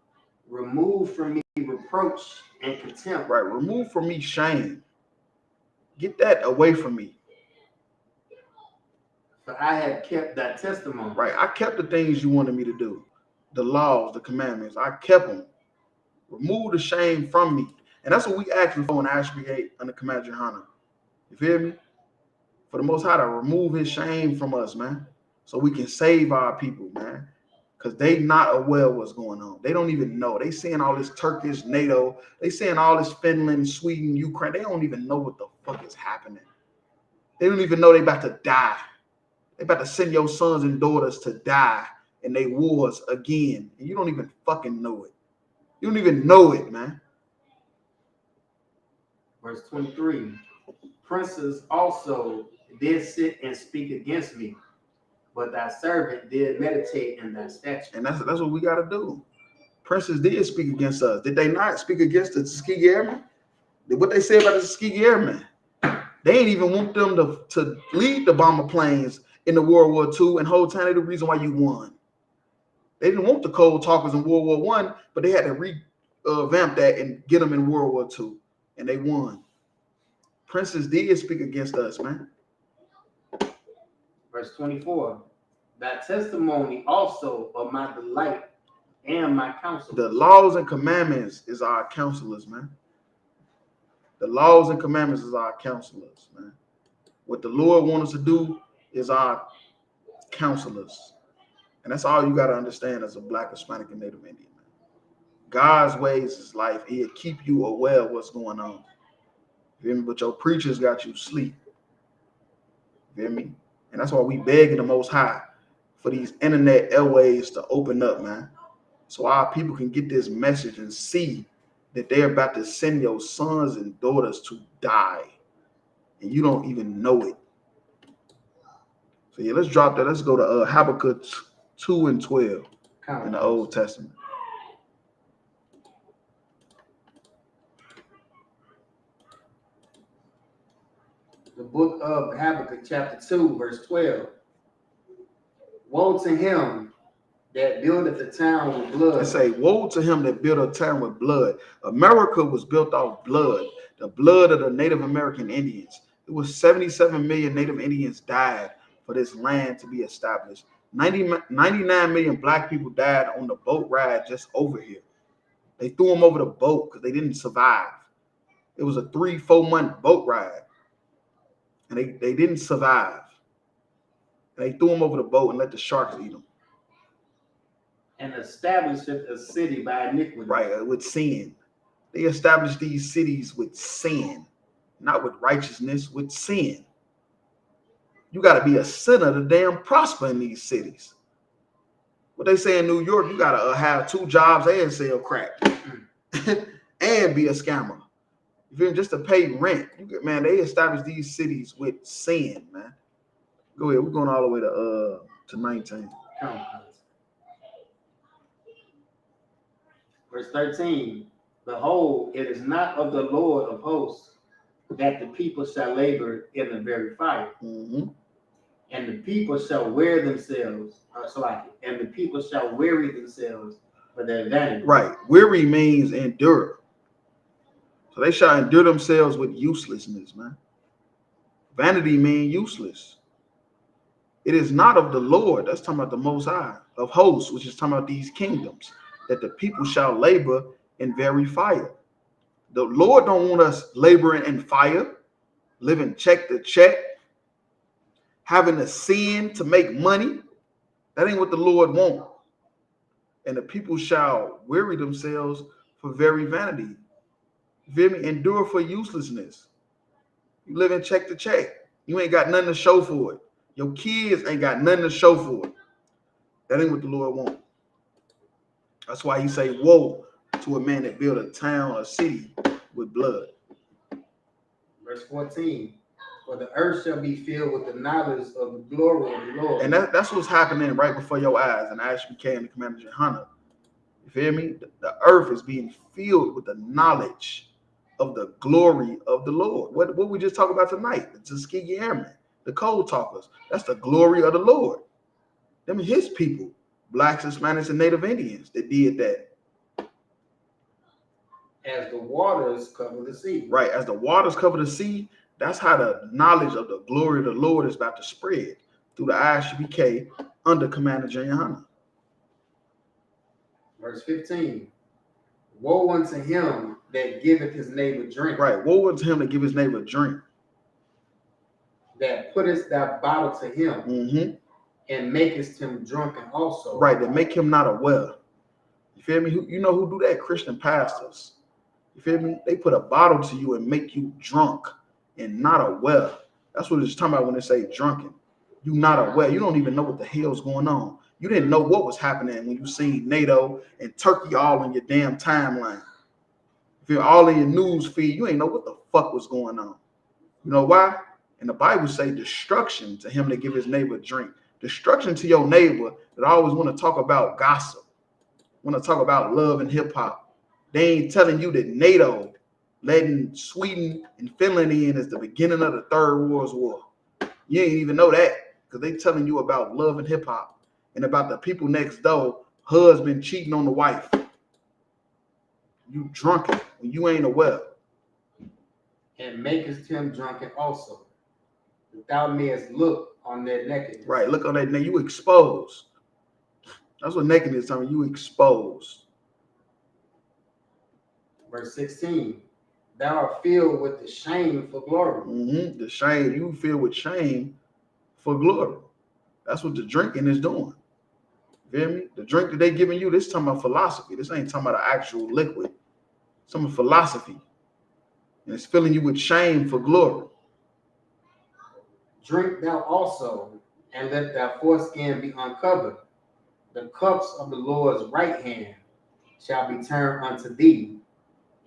remove from me reproach and contempt. Right, remove from me shame. Get that away from me. For I have kept that testimony. Right, I kept the things you wanted me to do. The laws, the commandments, I kept them. Remove the shame from me. And that's what we asking for in Ashby 8 under Commander Johanna. You feel me? For the Most High to remove his shame from us, man. So we can save our people, man. Because they not aware what's going on. They don't even know. They seeing all this Turkish, NATO. They seeing all this Finland, Sweden, Ukraine. They don't even know what the fuck is happening. They don't even know they about to die. They about to send your sons and daughters to die in they wars again. And you don't even fucking know it. You don't even know it, man. Verse 23, princes also did sit and speak against me, but thy servant did meditate in thy statutes. And that's what we got to do. Princes did speak against us. Did they not speak against the Tuskegee Airmen? What they say about the Tuskegee Airmen? They ain't even want them to lead the bomber planes in the World War II, and whole time they the reason why you won. They didn't want the cold talkers in World War I, but they had to revamp that and get them in World War II, and they won. Princes did speak against us, man. Verse 24, thy testimony also of my delight and my counsel. The laws and commandments is our counselors, man. The laws and commandments is our counselors, man. What the Lord wants us to do is our counselors. And that's all you got to understand as a Black, Hispanic, and Native Indian, man. God's ways is life. He'll keep you aware of what's going on. You hear me? But your preachers got you asleep. You hear me? And that's why we begging the Most High for these internet airways to open up, man. So our people can get this message and see that they're about to send your sons and daughters to die. And you don't even know it. So yeah, let's drop that. Let's go to Habakkuk 2 and 12 in the Old Testament. The book of Habakkuk, chapter 2, verse 12. Woe to him that buildeth a town with blood. They say, woe to him that built a town with blood. America was built off blood, the blood of the Native American Indians. It was 77 million Native Indians died for this land to be established. 99 million Black people died on the boat ride just over here. They threw them over the boat because they didn't survive. It was a 3-4 month boat ride. And they didn't survive. And they threw them over the boat and let the sharks eat them. And established a city by iniquity. Right, with sin. They established these cities with sin, not with righteousness, with sin. You got to be a sinner to damn prosper in these cities. What they say in New York, you got to have 2 jobs and sell crack and be a scammer. If you're just to pay rent, man, they established these cities with sin, man. Go ahead, we're going all the way to 19. Verse 13, behold, it is not of the Lord of hosts that the people shall labor in the very fire. Mm-hmm. And the people shall wear themselves, and the people shall weary themselves for their vanity. Right, weary means endure. So they shall endure themselves with uselessness, man. Vanity means useless. It is not of the Lord, that's talking about the Most High, of hosts, which is talking about these kingdoms, that the people shall labor in very fire. The Lord don't want us laboring in fire, living check to check, having to sin to make money. That ain't what the Lord wants. And the people shall weary themselves for very vanity. You feel me? Endure for uselessness. You live in check to check. You ain't got nothing to show for it. Your kids ain't got nothing to show for it. That ain't what the Lord wants. That's why he say, woe to a man that build a town or city with blood. Verse 14. For the earth shall be filled with the knowledge of the glory of the Lord. And that's what's happening right before your eyes in ISUPK and the Commander Johanna. You feel me? The earth is being filled with the knowledge of the glory of the Lord. What we just talked about tonight, the Tuskegee Airmen, the Code Talkers. That's the glory of the Lord. Them his people, blacks, Hispanics, and Native Indians that did that. As the waters cover the sea. Right, as the waters cover the sea, that's how the knowledge of the glory of the Lord is about to spread through the ISUPK under Commander Johanna. Verse 15. Woe unto him that giveth his neighbor drink. Right, woe unto him that give his neighbor drink. That puttest that bottle to him, and makest him drunken also. Right, that make him not aware. You feel me? You know who do that? Christian pastors. You feel me? They put a bottle to you and make you drunk and not aware. That's what it's talking about when they say drunken. You not aware. You don't even know what the hell's going on. You didn't know what was happening when you seen NATO and Turkey all in your damn timeline. If you're all in your news feed, you ain't know what the fuck was going on. You know why? And the Bible say destruction to him that give his neighbor drink. Destruction to your neighbor that always want to talk about gossip, want to talk about love and hip hop. They ain't telling you that NATO letting Sweden and Finland in is the beginning of the Third World War. You ain't even know that because they telling you about love and hip hop and about the people next door, husband cheating on the wife. You drunken when you ain't aware. And makest him drunken also, that thou mayest look on their nakedness. Right, look on that. Now you exposed. That's what nakedness is. I mean, you exposed. Verse 16. Thou art filled with the shame for glory. The shame, you feel with shame for glory. That's what the drinking is doing. You feel me? The drink that they giving you, this talking about philosophy. This ain't talking about an actual liquid. It's talking about philosophy. And it's filling you with shame for glory. Drink thou also, and let thy foreskin be uncovered. The cups of the Lord's right hand shall be turned unto thee,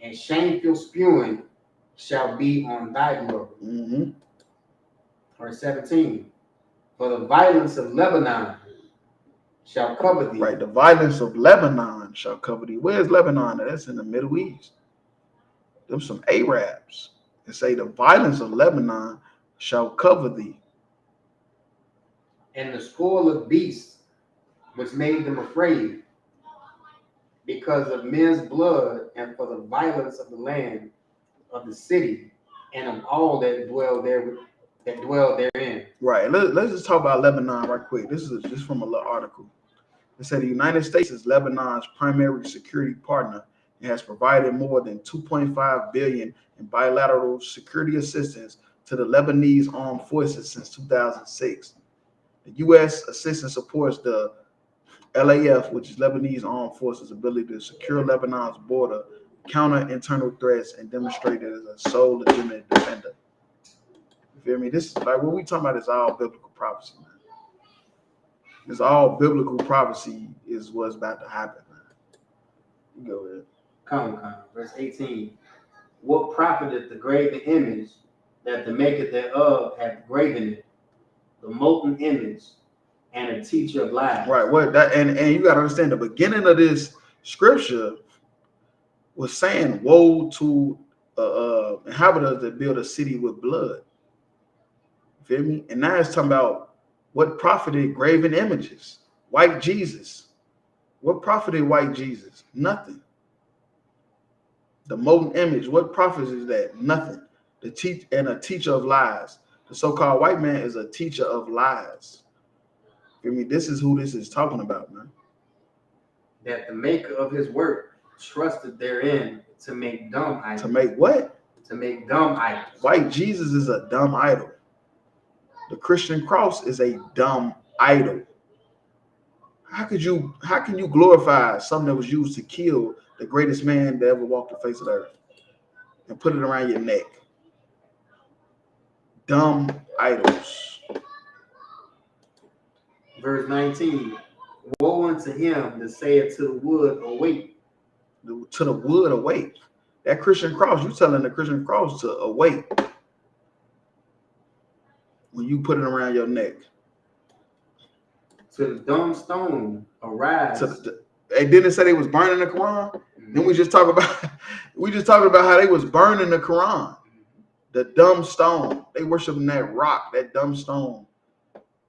and shameful spewing shall be on thy glory. Verse 17. For the violence of Lebanon shall cover thee. Right, the violence of Lebanon shall cover thee. Where's Lebanon? That's in the Middle East. Them some Arabs. They say the violence of Lebanon shall cover thee. And the spoil of beasts which made them afraid, because of men's blood, and for the violence of the land of the city, and of all that dwell therein. Right. Let's just talk about Lebanon right quick. This is just from a little article. It said the United States is Lebanon's primary security partner and has provided more than $2.5 billion in bilateral security assistance to the Lebanese armed forces since 2006. The U.S. assistance supports the LAF, which is Lebanese Armed Forces' ability to secure Lebanon's border, counter internal threats, and demonstrate it as a sole legitimate defender. You feel me? This is like what we talking about is all biblical prophecy, man. It's all biblical prophecy is what's about to happen, man. You go ahead. Come. Verse 18. What profiteth the graven image that the maker thereof hath graven it, the molten image, and a teacher of lies? Right. What that and you gotta understand the beginning of this scripture was saying, woe to inhabitants that build a city with blood. You feel me? And now it's talking about what profited graven images, white Jesus. What profited white Jesus? Nothing. The molten image, what profit is that? Nothing. A teacher of lies. The so-called white man is a teacher of lies. feel me? This is who this is talking about, man. That the maker of his work trusted therein to make dumb idols. To make what? To make dumb idols. White Jesus is a dumb idol. The Christian cross is a dumb idol. How can you glorify something that was used to kill the greatest man that ever walked the face of the earth and put it around your neck? Dumb idols. Verse 19. Woe unto him that saith to the wood, awake. To the wood, awake. That Christian cross, you telling the Christian cross to awake when you put it around your neck. To the dumb stone, arise. Hey, didn't it say they was burning the Quran? Mm-hmm. Then we just talked about how they was burning the Quran. The dumb stone. They worshiping that rock, that dumb stone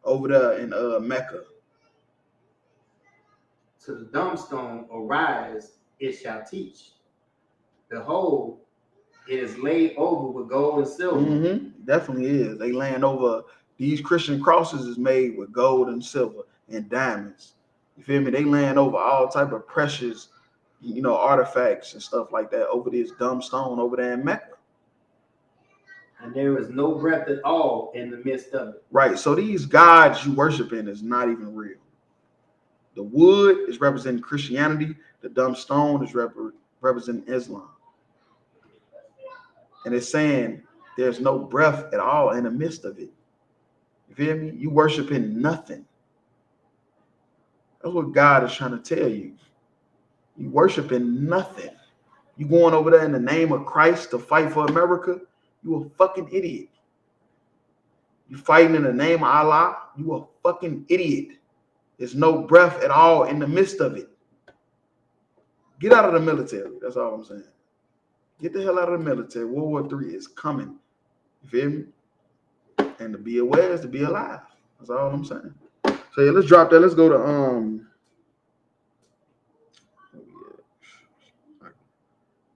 over there in Mecca. To the dumb stone, arise, it shall teach. Behold, it is laid over with gold and silver. Mm-hmm. Definitely is. They laying over these Christian crosses is made with gold and silver and diamonds. You feel me? They laying over all type of precious, artifacts and stuff like that over this dumb stone over there in Mecca. And there is no breath at all in the midst of it. Right. So these gods you worshiping is not even real. The wood is representing Christianity. The dumb stone is representing Islam. And it's saying there's no breath at all in the midst of it. You feel me? You worshiping nothing. That's what God is trying to tell you. You worshiping nothing. You going over there in the name of Christ to fight for America? You a fucking idiot. You fighting in the name of Allah? You a fucking idiot. There's no breath at all in the midst of it. Get out of the military. That's all I'm saying. Get the hell out of the military. World War III is coming. You feel me? And to be aware is to be alive. That's all I'm saying. So yeah, let's drop that. Let's go to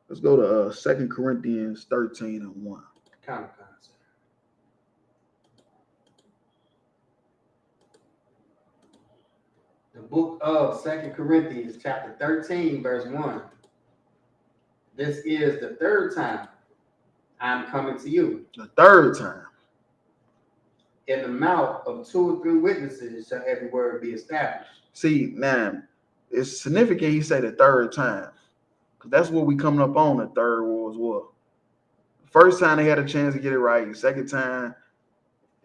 let's go to 2 Corinthians 13:1. Kind of concept. The book of 2 Corinthians, chapter 13, verse 1. This is the third time I'm coming to you. The third time. In the mouth of 2 or 3 witnesses shall every word be established. See, now, it's significant he said the third time. Because that's what we coming up on the third World War. First time they had a chance to get it right. The second time,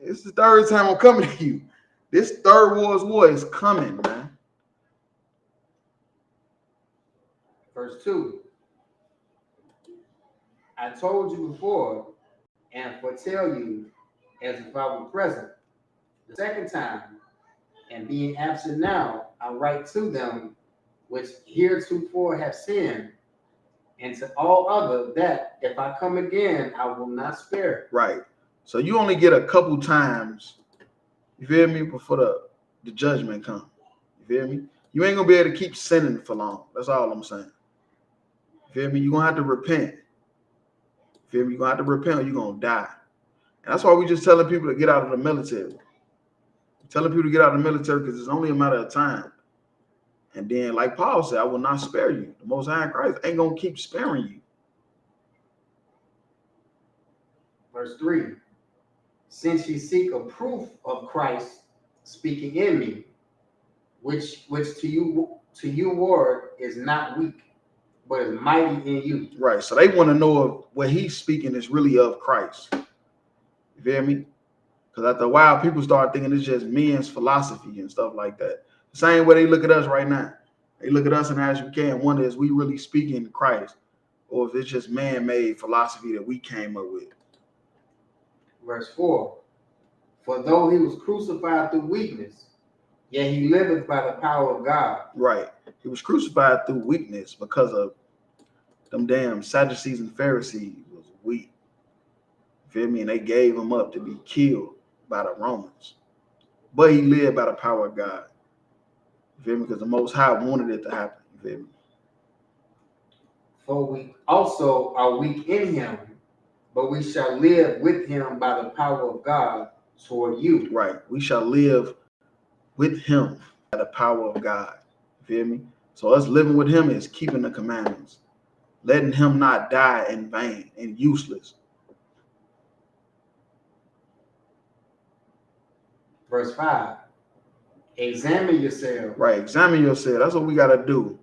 it's the third time I'm coming to you. This third World War is coming, man. Verse 2. I told you before and foretell you as if I were present. The second time, and being absent now, I write to them which heretofore have sinned, and to all other that if I come again, I will not spare. Right. So you only get a couple times, you feel me, before the judgment comes. You feel me? You ain't gonna be able to keep sinning for long. That's all I'm saying. You feel me? You're gonna have to repent. You feel me? You're gonna have to repent or you're gonna die. And that's why we just telling people to get out of the military. Telling people to get out of the military because it's only a matter of time. And then, like Paul said, I will not spare you. The Most High in Christ ain't gonna keep sparing you. Verse 3. Since ye seek a proof of Christ speaking in me, which to you word is not weak, but is mighty in you. Right. So they want to know if what he's speaking is really of Christ. You feel me? Because after a while, people start thinking it's just men's philosophy and stuff like that. The same way they look at us right now. They look at us in ISUPK and wonder, is we really speaking Christ? Or if it's just man-made philosophy that we came up with. Verse 4. For though he was crucified through weakness, yet he liveth by the power of God. Right. He was crucified through weakness because of them damn Sadducees and Pharisees was weak. You feel me? And they gave him up to be killed by the Romans. But he lived by the power of God. You feel me? Because the Most High wanted it to happen. You feel me? For we also are weak in him, but we shall live with him by the power of God toward you. Right. We shall live with him by the power of God. You feel me? So us living with him is keeping the commandments, letting him not die in vain and useless. Verse 5. Examine yourself. Right, examine yourself. That's what we got to do.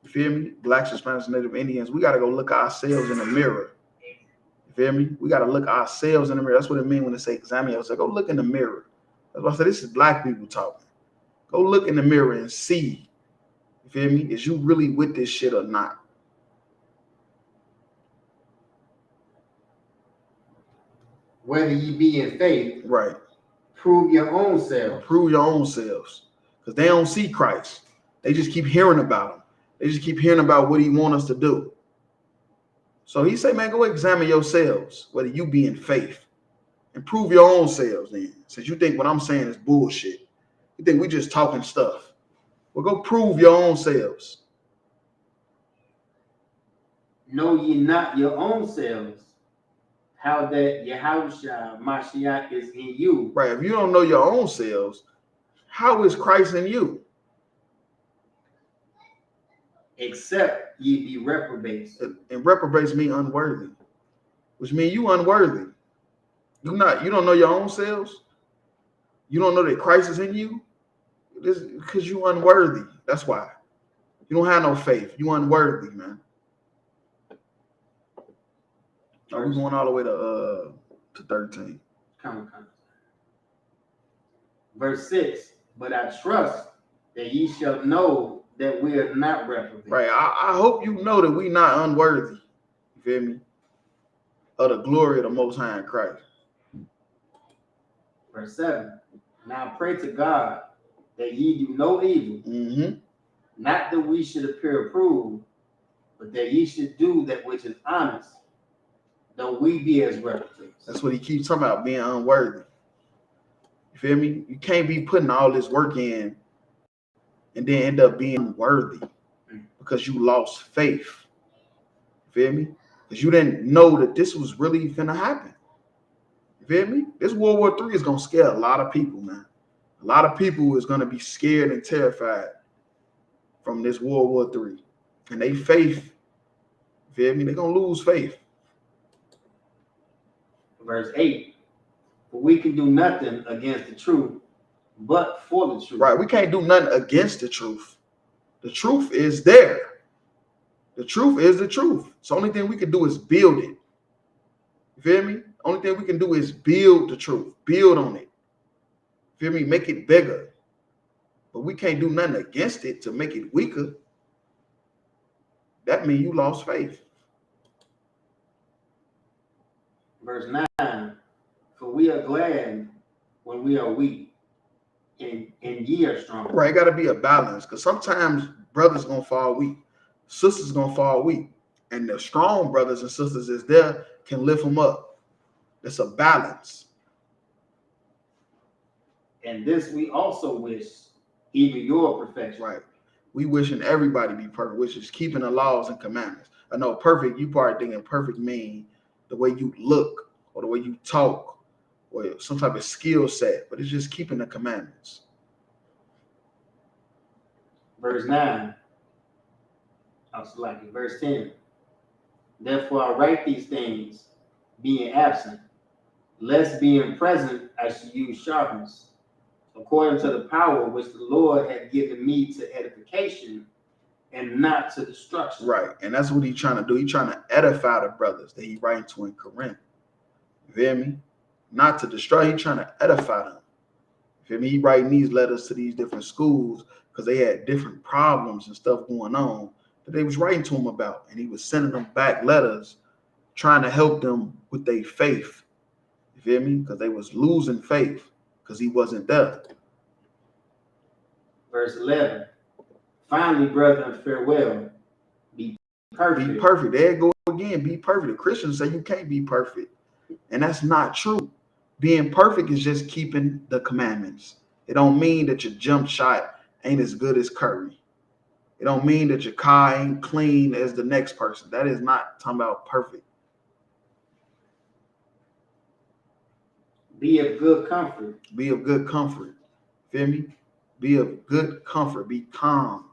You feel me? Blacks, Hispanics, Native Indians, we got to go look at ourselves in the mirror. You feel me? We got to look at ourselves in the mirror. That's what it means when they say examine yourself. Go look in the mirror. That's why I said this is black people talking. Go look in the mirror and see. You feel me? Is you really with this shit or not? Whether ye be in faith, Right. prove your own self. Prove your own selves. Because they don't see Christ. They just keep hearing about him. They just keep hearing about what he wants us to do. So he said, man, go examine yourselves, whether you be in faith. And prove your own selves then. Since you think what I'm saying is bullshit. You think we just talking stuff. Well, go prove your own selves. Know ye not your own selves, how that Yahushua Mashiach is in you. Right. If you don't know your own selves, how is Christ in you? Except ye be reprobates. And reprobates mean unworthy, which means you unworthy. You don't know your own selves. You don't know that Christ is in you. This because you unworthy. That's why. You don't have no faith. You unworthy, man. Are we going all the way to 13? Come. Verse 6. But I trust that ye shall know that we are not reprobates. Right. I hope you know that we not unworthy. You feel me? Of the glory of the Most High in Christ. Verse 7. Now pray to God that ye do no evil, not that we should appear approved, but that ye should do that which is honest, though we be as reprobates. That's what he keeps talking about, being unworthy. You feel me? You can't be putting all this work in and then end up being unworthy because you lost faith. You feel me? Because you didn't know that this was really finna happen. You feel me? This World War III is gonna scare a lot of people, man. A lot of people is gonna be scared and terrified from this World War III. And they faith, you feel me? They're gonna lose faith. Verse 8. For we can do nothing against the truth, but for the truth. Right. We can't do nothing against the truth. The truth is there. The truth is the truth. So the only thing we can do is build it. You feel me? Only thing we can do is build the truth. Build on it. You feel me? Make it bigger. But we can't do nothing against it to make it weaker. That means you lost faith. Verse 9. For we are glad when we are weak, and ye are strong. Right, it got to be a balance, because sometimes brothers gonna fall weak, sisters gonna fall weak, and the strong brothers and sisters is there can lift them up. It's a balance. And this we also wish, even your perfection. Right. We wishing everybody be perfect, which is keeping the laws and commandments. I know perfect, you probably thinking perfect mean the way you look or the way you talk or some type of skill set, but it's just keeping the commandments. Verse 9. I was like in verse 10. Therefore I write these things, being absent, lest being present I should use sharpness, according to the power which the Lord had given me to edification and not to destruction. Right. And that's what he's trying to do. He's trying to edify the brothers that he writing to in Corinth. You feel me? Not to destroy. He's trying to edify them. You feel me? He writing these letters to these different schools because they had different problems and stuff going on that they was writing to him about. And he was sending them back letters trying to help them with their faith. You feel me? Because they was losing faith because he wasn't there. Verse 11. Finally, brethren, farewell. Be perfect. Be perfect. There you go again. Be perfect. The Christians say you can't be perfect. And that's not true. Being perfect is just keeping the commandments. It don't mean that your jump shot ain't as good as Curry. It don't mean that your car ain't clean as the next person. That is not talking about perfect. Be of good comfort. Be of good comfort. Feel me? Be of good comfort. Be calm.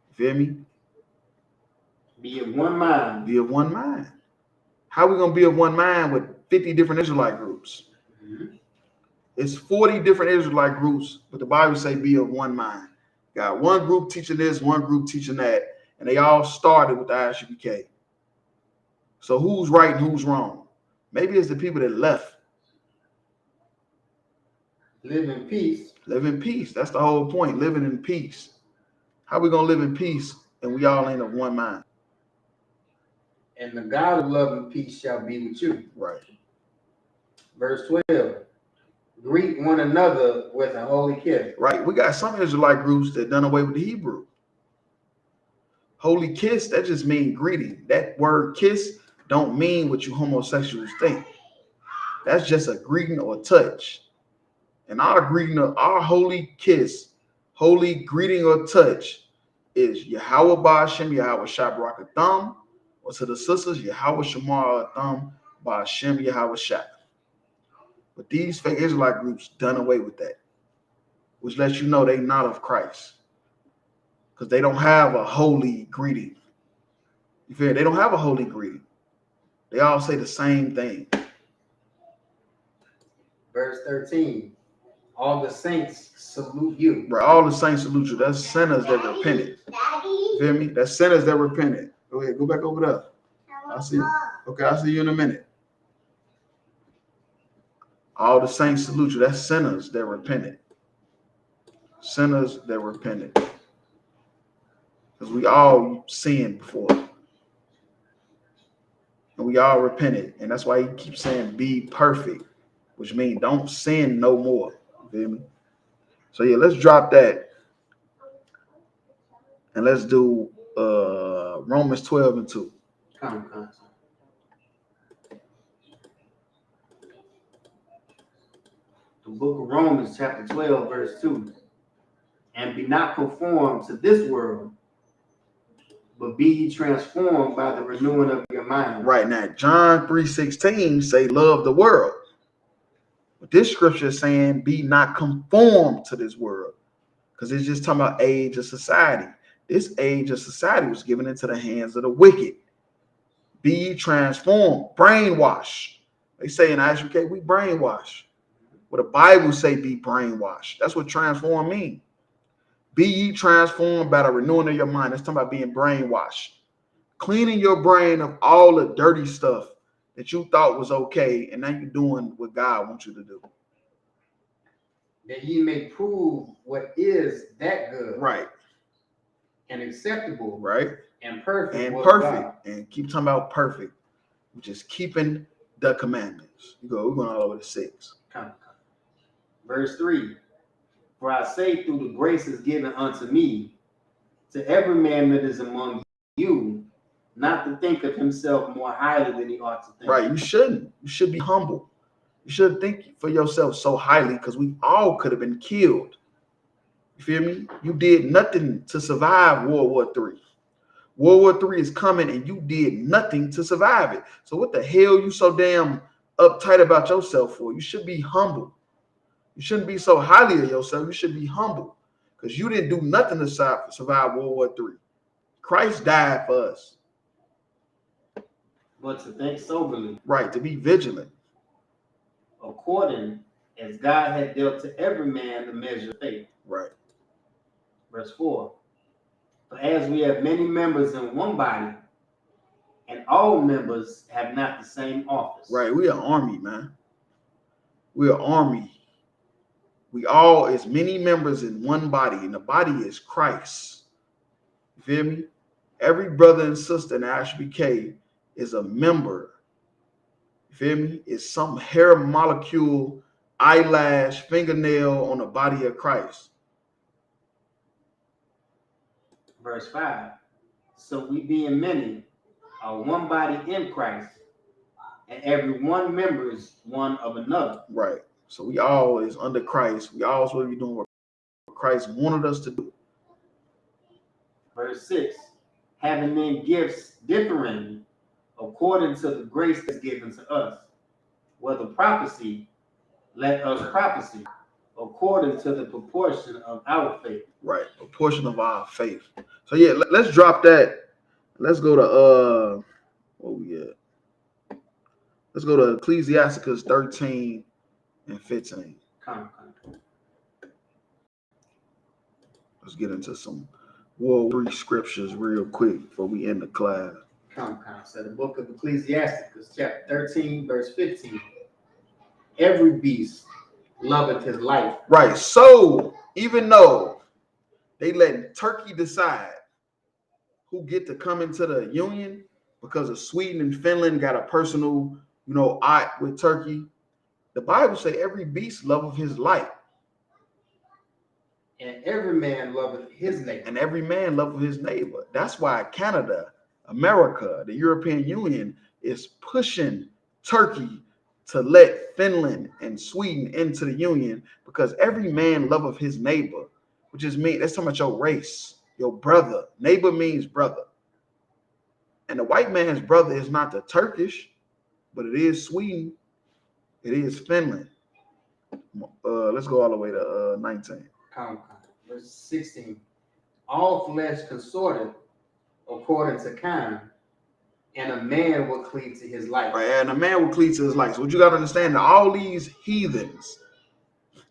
You feel me? Be of one mind. Be of one mind. How we gonna be of one mind with 50 different Israelite groups? Mm-hmm. It's 40 different Israelite groups, but the Bible say be of one mind. Got one group teaching this, one group teaching that, and they all started with the ISUPK. So who's right and who's wrong? Maybe it's the people that left. Live in peace. Live in peace. That's the whole point. Living in peace. How we gonna live in peace and we all ain't of one mind? And the God of love and peace shall be with you. Right. Verse 12. Greet one another with a holy kiss. Right. We got some Israelite groups that done away with the Hebrew. Holy kiss, that just means greeting. That word kiss don't mean what you homosexuals think. That's just a greeting or a touch. And our greeting, our holy kiss, holy greeting or touch is Yahweh Ba'ashem, Yahweh Shabbarakatham, or to the sisters, Yahweh Shamar Atham, Ba'ashem, Yahweh Shab. But these fake Israelite groups done away with that, which lets you know they not of Christ. Because they don't have a holy greeting. You feel? They don't have a holy greeting. They all say the same thing. Verse 13. All the saints salute you. Right, all the saints salute you. That's sinners that repented. You feel me? That's sinners that repented. Go ahead, go back over there. I'll see you. Okay, I'll see you in a minute. All the saints salute you. That's sinners that repented. Sinners that repented. Because we all sinned before. And we all repented. And that's why he keeps saying be perfect, which means don't sin no more. You feel me? So yeah, let's drop that. And let's do Romans 12:2. Come. The book of Romans, chapter 12, verse 2. And be not conformed to this world, but be ye transformed by the renewing of your mind. Right now, John 3:16 say love the world. But this scripture is saying be not conformed to this world. Because it's just talking about age of society. This age of society was given into the hands of the wicked. Be ye transformed, brainwash. They say in ISUPK, we brainwash. What the Bible say be brainwashed. That's what transform means. Be ye transformed by the renewing of your mind. It's talking about being brainwashed. Cleaning your brain of all the dirty stuff that you thought was okay, and now you're doing what God wants you to do. That ye may prove what is that good. Right. And acceptable. Right. And perfect. And perfect. And keep talking about perfect, which is keeping the commandments. We're going all over the 6. Come. Verse 3. For I say through the graces given unto me, to every man that is among you, not to think of himself more highly than he ought to think. Right. You shouldn't. You should be humble. You shouldn't think for yourself so highly, because we all could have been killed. You feel me? You did nothing to survive World War III. World War III is coming and you did nothing to survive it. So what the hell you so damn uptight about yourself for? You should be humble. You shouldn't be so highly of yourself. You should be humble, because you didn't do nothing to survive World War III. Christ died for us. But to think soberly. Right, to be vigilant. According as God had dealt to every man the measure of faith. Right. Verse 4. For as we have many members in one body, and all members have not the same office. Right, we are army, man. We are army. We all is many members in one body, and the body is Christ. You feel me? Every brother and sister in the ISUPK is a member. You feel me? It's some hair molecule, eyelash, fingernail on the body of Christ. Verse 5. So we being many are one body in Christ, and every one member is one of another. Right. So we all is under Christ. We all supposed to be doing what Christ wanted us to do. Verse 6. Having then gifts differing according to the grace that's given to us. Whether prophecy, let us prophesy. according to the proportion of our faith. Right, a portion of our faith. So yeah, let's drop that. Let's go to what we at? Let's go to Ecclesiasticus 13 and 15. Come. Let's get into some World War III scriptures real quick before we end the class. Come. So the book of Ecclesiasticus, chapter 13, verse 15. Every beast loveth his life. Right. So even though they let Turkey decide who get to come into the union because of Sweden and Finland got a personal, ought with Turkey, the Bible say every beast loveth his life. And every man loveth his neighbor. And every man loveth his neighbor. That's why Canada, America, the European Union is pushing Turkey to let Finland and Sweden into the union, because every man loveth his neighbor, which is mean that's talking about your race, your brother. Neighbor means brother. And the white man's brother is not the Turkish, but it is Sweden. It is Finland. Let's go all the way to 19. Come. Verse 16. All flesh consorted according to kind, and a man will cleave to his life. Right, and a man will cleave to his life. So what you got to understand, that all these heathens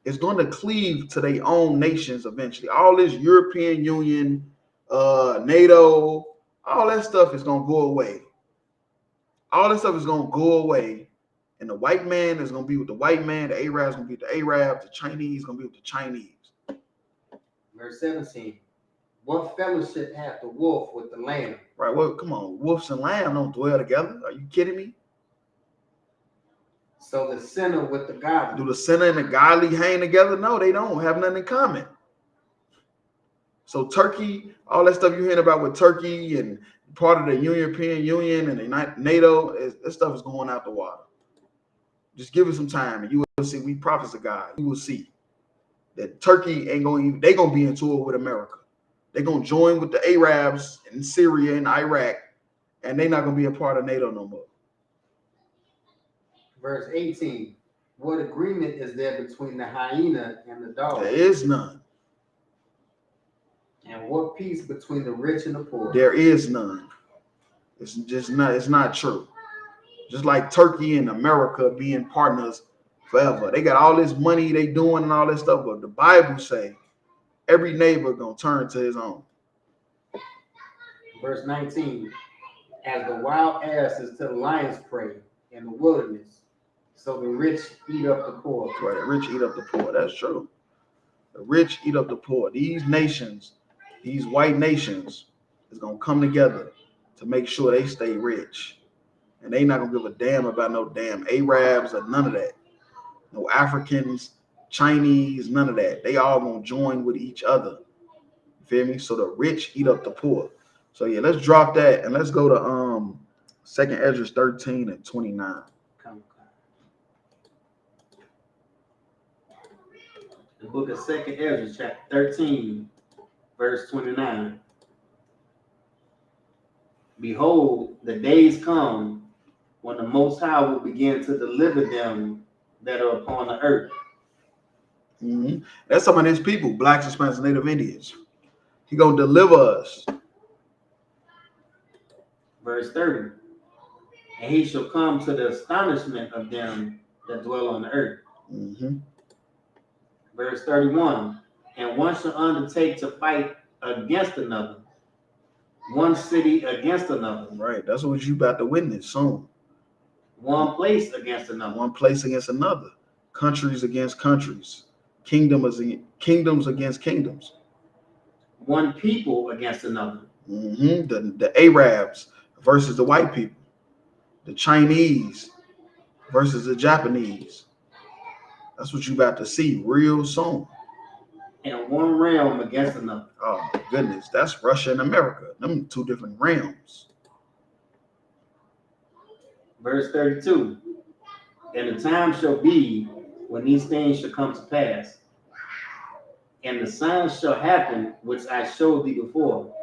is going to cleave to their own nations eventually. All this European Union, NATO, all that stuff is going to go away. All this stuff is going to go away. And the white man is going to be with the white man. The Arabs going to be with the Arabs. The Chinese going to be with the Chinese. Verse 17. What fellowship hath the wolf with the lamb? Right, well, come on. Wolves and lamb don't dwell together. Are you kidding me? So the sinner with the godly. Do the sinner and the godly hang together? No, they don't have nothing in common. So Turkey, all that stuff you're hearing about with Turkey and part of the European Union and the NATO, that stuff is going out the water. Just give it some time and you will see. We prophets of God. You will see that Turkey ain't going. They're gonna be in tour with America. They're gonna join with the Arabs in Syria and Iraq, and they're not gonna be a part of NATO no more. Verse 18. What agreement is there between the hyena and the dog? There is none. And what peace between the rich and the poor? There is none. It's just not. It's not true. Just like Turkey and America being partners forever. They got all this money they doing and all this stuff, but the Bible say every neighbor gonna turn to his own. Verse 19. As the wild ass is to the lion's prey in the wilderness, so the rich eat up the poor. Right, the rich eat up the poor. That's true. The rich eat up the poor. These nations, these white nations, is gonna come together to make sure they stay rich. And they not gonna give a damn about no damn Arabs or none of that. No Africans, Chinese, none of that. They all gonna join with each other. You feel me? So the rich eat up the poor. So yeah, let's drop that and let's go to 2 Ezra 13 and 29. The book of 2 Ezra, chapter 13, verse 29. Behold, the days come when the Most High will begin to deliver them that are upon the earth. Mm-hmm. That's some of his people, blacks, Hispanics, and Native Indians. He gonna deliver us. Verse 30. And he shall come to the astonishment of them that dwell on the earth. Mm-hmm. Verse 31. And one shall undertake to fight against another, one city against another. Right, that's what you about to witness soon. One place against another. One place against another. Countries against countries. Kingdoms against kingdoms. One people against another. Mm-hmm. The Arabs versus the white people. The Chinese versus the Japanese. That's what you about to see real soon. And one realm against another. Oh my goodness, that's Russia and America. Them two different realms. Verse 32. And the time shall be when these things shall come to pass, and the signs shall happen which I showed thee before,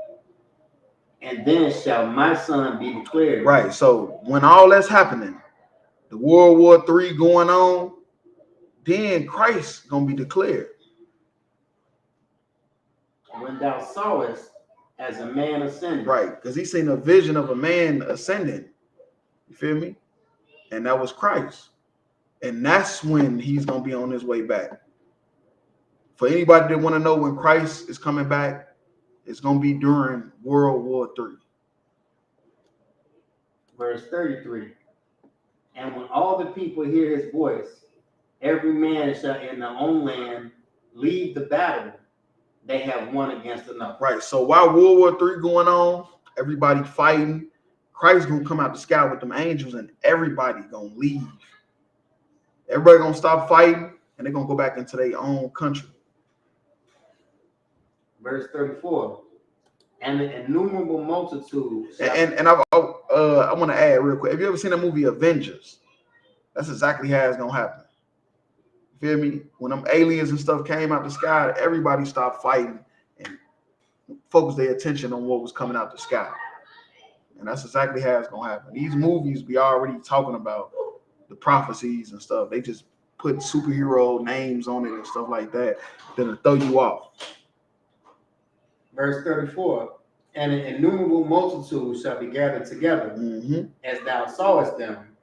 and then shall my son be declared. Right. So when all that's happening, the World War III going on, then Christ gonna be declared. When thou sawest as a man ascending. Right, because he seen a vision of a man ascending. You feel me? And that was Christ. And that's when he's gonna be on his way back. For anybody that want to know when Christ is coming back, it's gonna be during World War III. Verse 33. And when all the people hear his voice, every man shall in their own land leave the battle they have one against another. Right. So while World War III going on, everybody fighting, Christ gonna come out the sky with them angels, and everybody gonna leave. Everybody gonna stop fighting, and they're gonna go back into their own country. Verse 34. And an innumerable multitude. And I want to add real quick. Have you ever seen the movie Avengers? That's exactly how it's gonna happen. You feel me? When them aliens and stuff came out the sky, everybody stopped fighting and focused their attention on what was coming out the sky. And that's exactly how it's gonna happen. These movies be already talking about the prophecies and stuff. They just put superhero names on it and stuff like that that'll throw you off. Verse 34. And an innumerable multitude shall be gathered together, as thou sawest them,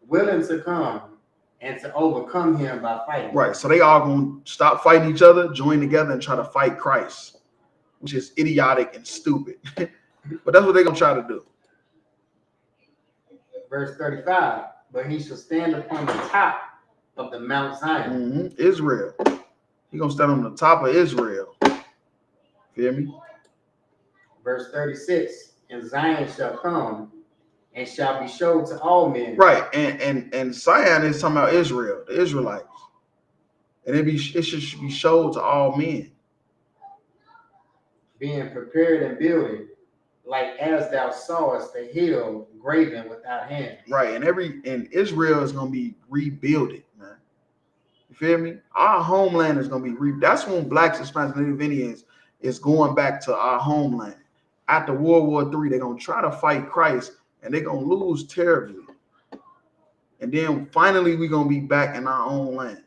willing to come and to overcome him by fighting. Right. So they all gonna stop fighting each other, join together, and try to fight Christ, which is idiotic and stupid. But that's what they're gonna try to do. Verse 35. But he shall stand upon the top of the Mount Zion. Israel. He gonna stand on the top of Israel. Feel me? Verse 36. And Zion shall come and shall be showed to all men. Right. And Zion is talking about Israel, the Israelites. And it should be showed to all men. Being prepared and building, like as thou sawest the hill graven without hand. Right. And Israel is gonna be rebuilded, man. You feel me? Our homeland is gonna be that's when blacks, Hispanics, and Native Indians is going back to our homeland. After World War III, they're gonna try to fight Christ, and they're gonna lose terribly. And then finally we're gonna be back in our own land.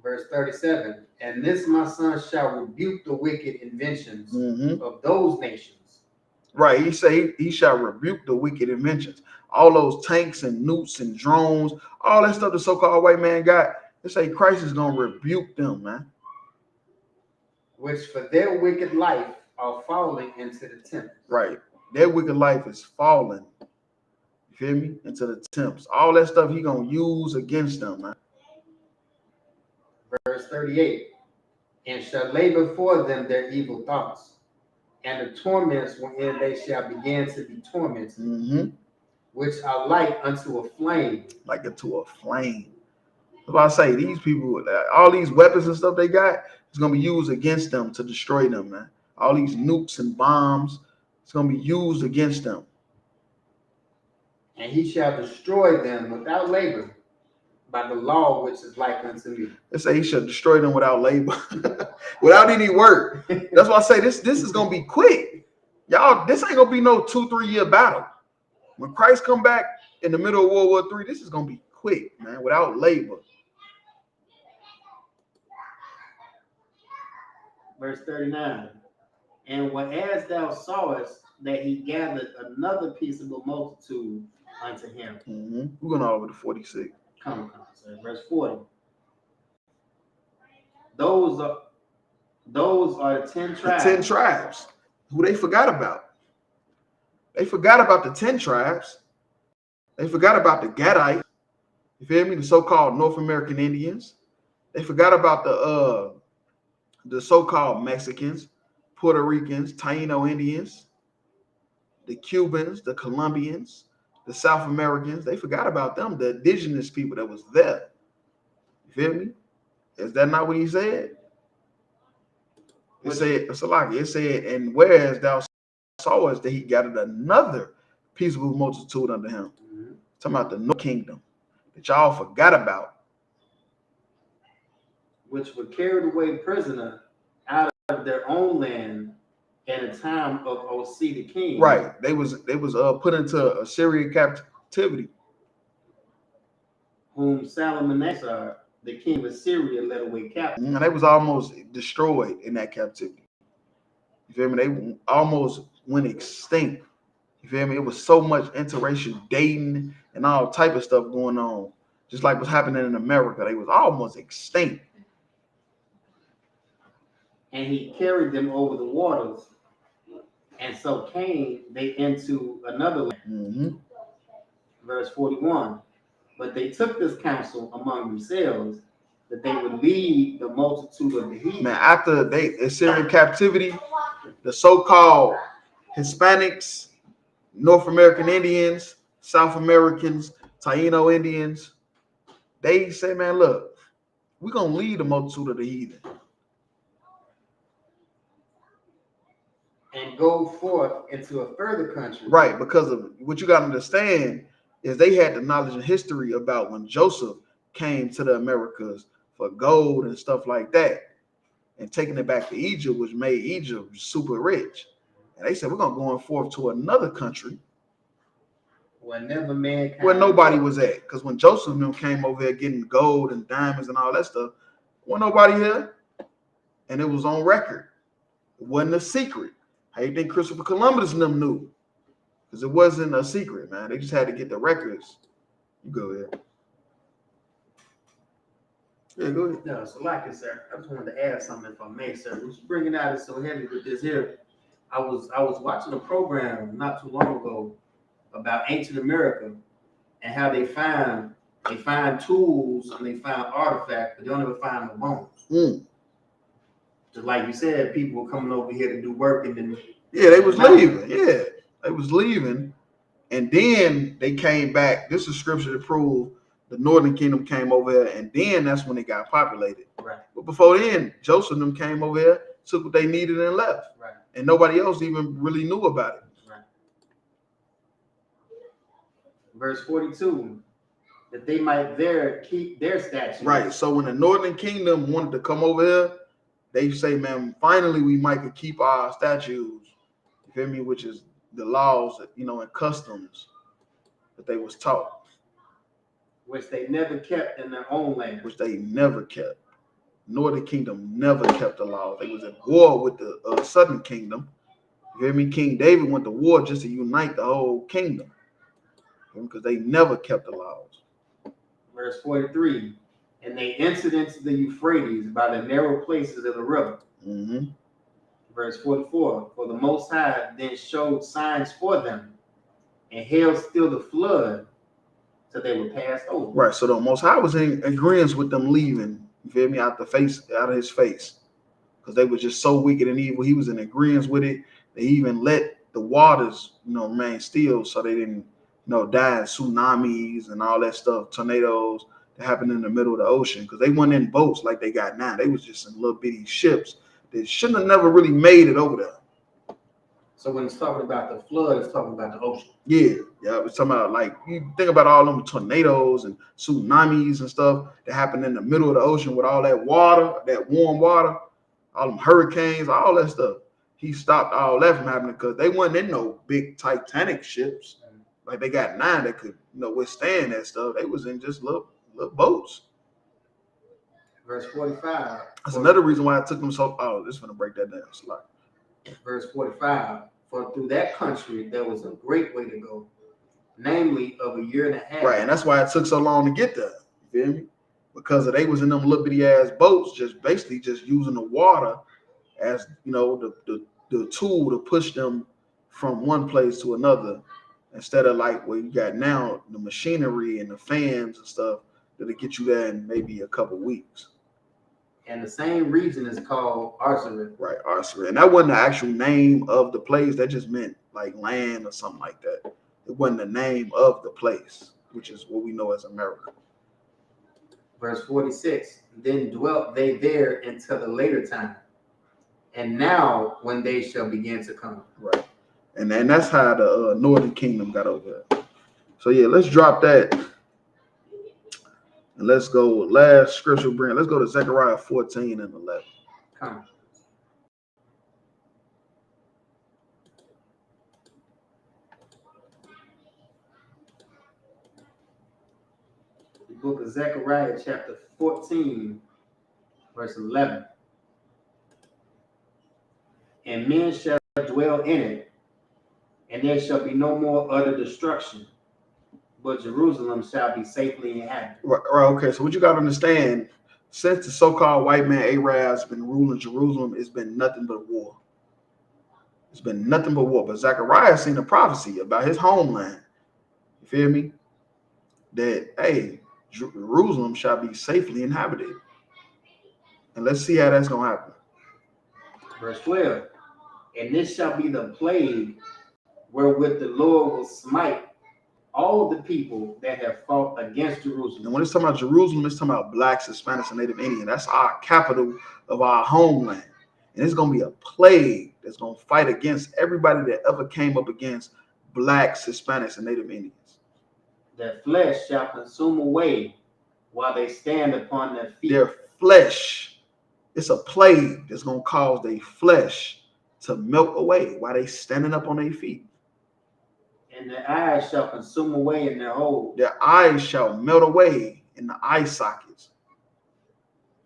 Verse 37. And this my son shall rebuke the wicked inventions of those nations. Right. He say he shall rebuke the wicked inventions. All those tanks and nukes and drones, all that stuff the so-called white man got. They say Christ is gonna rebuke them, man. Which for their wicked life are falling into the tempest. Right. Their wicked life is falling. You feel me? Into the temps. All that stuff he gonna use against them, man. Verse 38. And shall lay before them their evil thoughts, and the torments wherein they shall begin to be tormented, which are like unto a flame. Like unto a flame. That's why I say these people, all these weapons and stuff they got, it's gonna be used against them to destroy them, man. All these nukes and bombs, it's gonna be used against them. And he shall destroy them without labor, by the law which is like unto me. They say he shall destroy them without labor, without any work. That's why I say this is gonna be quick. Y'all, this ain't gonna be no 2-3 year battle. When Christ come back in the middle of World War III, this is gonna be quick, man, without labor. Verse 39. And whereas thou sawest that he gathered another peaceable multitude unto him. We're going over to 46. Come. Verse 40. Those are the 10 tribes. The 10 tribes who they forgot about. They forgot about the 10 tribes. They forgot about the Gadites. You feel me? The so-called North American Indians. They forgot about the so-called Mexicans, Puerto Ricans, Taino Indians, the Cubans, the Colombians, the South Americans. They forgot about them, the indigenous people that was there. You feel me? Is that not what he said? It said, and whereas thou sawest that he gathered another peaceable multitude under him. Talking about the North Kingdom that y'all forgot about. Which were carried away prisoner out of their own land in the time of Osea the king. Right. They was put into Assyrian captivity. whom Salmanassar, the king of Assyria, led away captive. And they was almost destroyed in that captivity. You feel me? They almost went extinct. You feel me? It was so much interracial dating and all type of stuff going on. Just like what's happening in America. They was almost extinct. And he carried them over the waters, and so came they into another land. Mm-hmm. Verse 41. But they took this counsel among themselves that they would lead the multitude of the heathen. Man, after they Assyrian captivity, the so-called Hispanics, North American Indians, South Americans, Taino Indians, they say, man, look, we're going to lead the multitude of the heathen. And go forth into a further country. Right, because of what you got to understand is they had the knowledge and history about when Joseph came to the Americas for gold and stuff like that, and taking it back to Egypt, which made Egypt super rich. And they said, we're going to go forth to another country where nobody was at. Because when Joseph and them came over here getting gold and diamonds and all that stuff, wasn't nobody here. And it was on record. It wasn't a secret. How you think Christopher Columbus and them knew? Because it wasn't a secret, man. They just had to get the records. You go ahead. Yeah, go ahead. No, so like it, sir, I just wanted to add something if I may, sir. What you bringing out is so heavy with this here. I was watching a program not too long ago about ancient America and how they find tools and they find artifacts, but they don't ever find the bones. Just like you said, people were coming over here to do work and then they was leaving. Yeah, they was leaving, and then they came back. This is scripture to prove the Northern Kingdom came over here, and then that's when they got populated. Right. But before then, Joseph and them came over here, took what they needed and left. Right. And nobody else even really knew about it. Right. Verse 42, that they might there keep their statutes. Right. So when the Northern Kingdom wanted to come over here, they say, man, finally we might could keep our statutes. You feel me? Which is the laws, and customs that they was taught. Which they never kept in their own land. Which they never kept. Northern Kingdom never kept the laws. They was at war with the Southern Kingdom. You hear me? King David went to war just to unite the whole kingdom. Because they never kept the laws. Verse 43, and they entered into the Euphrates by the narrow places of the river. Mm-hmm. Verse 44, for the Most High then showed signs for them and held still the flood till they were passed over. Right, so the Most High was in agreement with them leaving, you feel me, out of his face. Because they were just so wicked and evil. He was in agreement with it. They even let the waters, remain still so they didn't, die in tsunamis and all that stuff, tornadoes that happened in the middle of the ocean. Because they weren't in boats like they got now. They was just in little bitty ships that shouldn't have never really made it over there. So when it's talking about the flood, it's talking about the ocean. Yeah, it's talking about, like, you think about all them tornadoes and tsunamis and stuff that happened in the middle of the ocean with all that water, that warm water, all them hurricanes, all that stuff. He stopped all that from happening because they weren't in no big Titanic ships like they got now that could, withstand that stuff. They was in just little boats. Verse 45. That's another reason why it took them so. Oh, this is gonna break that down. Slide. Verse 45. For through that country there was a great way to go, namely of a year and a half. Right, and that's why it took so long to get there. You feel me? Because they was in them little bitty ass boats, just basically just using the water as the tool to push them from one place to another, instead of like what you got now, the machinery and the fans and stuff that'll get you there in maybe a couple weeks. And the same region is called Arsarid. Right, Arsarid. And that wasn't the actual name of the place. That just meant like land or something like that. It wasn't the name of the place, which is what we know as America. Verse 46, then dwelt they there until the later time. And now when they shall begin to come. Right. And that's how the Northern Kingdom got over there. So yeah, let's drop that. And let's go last scripture bring. Let's go to Zechariah 14 and 11. Come. The book of Zechariah, chapter 14, verse 11. And men shall dwell in it, and there shall be no more utter destruction, but Jerusalem shall be safely inhabited. Right, okay, so what you got to understand, since the so-called white man Arab's been ruling Jerusalem, it's been nothing but war. It's been nothing but war. But Zechariah seen a prophecy about his homeland. You feel me? That, hey, Jerusalem shall be safely inhabited. And let's see how that's going to happen. Verse 12. And this shall be the plague wherewith the Lord will smite all the people that have fought against Jerusalem. And when it's talking about Jerusalem, it's talking about blacks, Hispanics, and Native Indian. That's our capital of our homeland. And it's going to be a plague that's going to fight against everybody that ever came up against blacks, Hispanics, and Native Indians. Their flesh shall consume away while they stand upon their feet. Their flesh, it's a plague that's going to cause their flesh to melt away while they standing up on their feet. And their eyes shall consume away in their holes. Their eyes shall melt away in the eye sockets.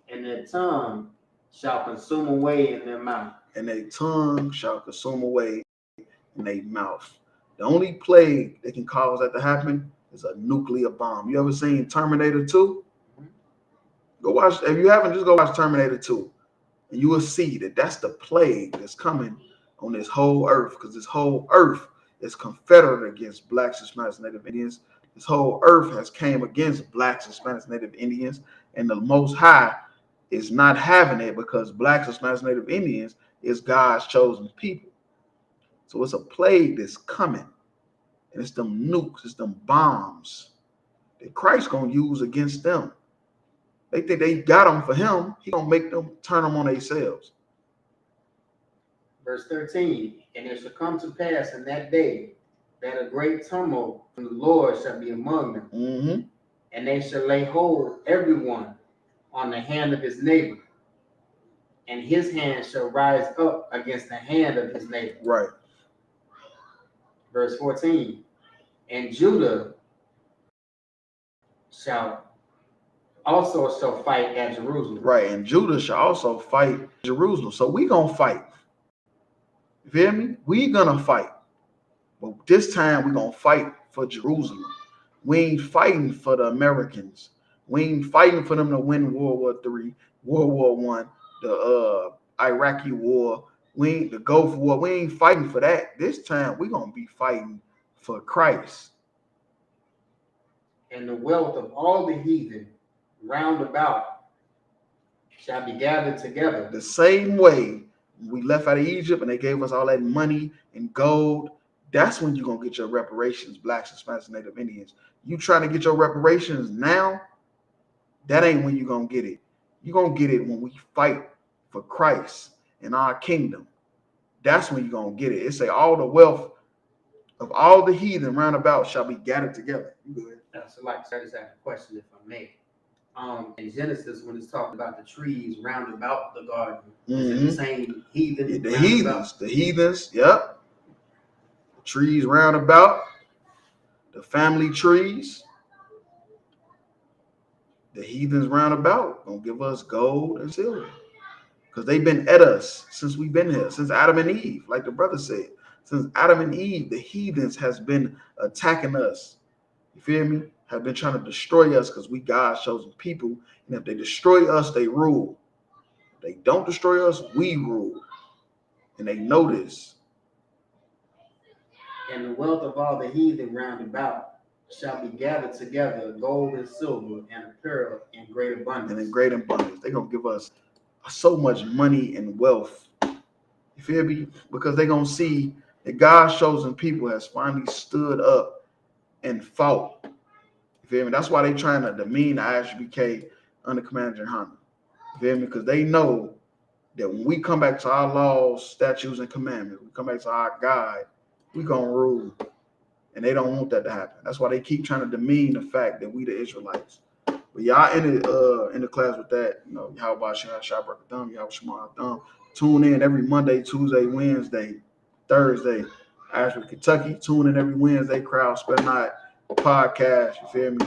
And their tongue shall consume away in their mouth. And their tongue shall consume away in their mouth. The only plague that can cause that to happen is a nuclear bomb. You ever seen Terminator 2? Go watch. If you haven't, just go watch Terminator 2. And you will see that that's the plague that's coming on this whole earth, because this whole earth is confederate against blacks, Hispanics, Native Indians. This whole earth has came against blacks, Hispanics, Native Indians, and the Most High is not having it because blacks, Hispanics, Native Indians is God's chosen people. So it's a plague that's coming, and it's them nukes, it's them bombs that Christ gonna use against them. They think they got them for him. He gonna make them turn them on themselves. Verse 13, and it shall come to pass in that day that a great tumult from the Lord shall be among them. Mm-hmm. And they shall lay hold everyone on the hand of his neighbor, and his hand shall rise up against the hand of his neighbor. Right. Verse 14, and Judah shall fight at Jerusalem. Right, and Judah shall also fight Jerusalem. So we gonna fight. You feel me? We gonna fight. But this time we gonna fight for Jerusalem. We ain't fighting for the Americans. We ain't fighting for them to win World War III, World War I, the Iraqi War, the Gulf War. We ain't fighting for that. This time we gonna be fighting for Christ. And the wealth of all the heathen round about shall be gathered together. The same way we left out of Egypt and they gave us all that money and gold, that's when you're going to get your reparations, blacks, Hispanics, and Native Indians. You trying to get your reparations now, that ain't when you're going to get it. You're going to get it when we fight for Christ and our kingdom. That's when you're going to get it. It say all the wealth of all the heathen round about shall be gathered together. You go ahead. So like, I just have a question, if I may. In Genesis, when it's talking about the trees round about the garden, is it the same heathen? Yeah, the heathens, yep. The trees round about, the family trees, the heathens round about gonna give us gold and silver. Because they've been at us since we've been here, since Adam and Eve, like the brother said. Since Adam and Eve, the heathens has been attacking us. You feel me? Have been trying to destroy us because we God's chosen people. And if they destroy us, they rule. If they don't destroy us, we rule. And they know this. And the wealth of all the heathen round about shall be gathered together, gold and silver and apparel in great abundance. And in great abundance. They're going to give us so much money and wealth. You feel me? Because they're going to see that God's chosen people has finally stood up and fought. You feel me? That's why they trying to demean the ISUPK under Commander Hunter. You feel me? Because they know that when we come back to our laws, statutes, and commandments, we come back to our God, we gonna rule. And they don't want that to happen. That's why they keep trying to demean the fact that we the Israelites. But y'all in the class with that, you know, y'all watching Shabbat Thumb, y'all Shema Thumb. Tune in every Monday, Tuesday, Wednesday, Thursday. Ashford, Kentucky. Tune in every Wednesday, Crowd Spell Night podcast. You feel me?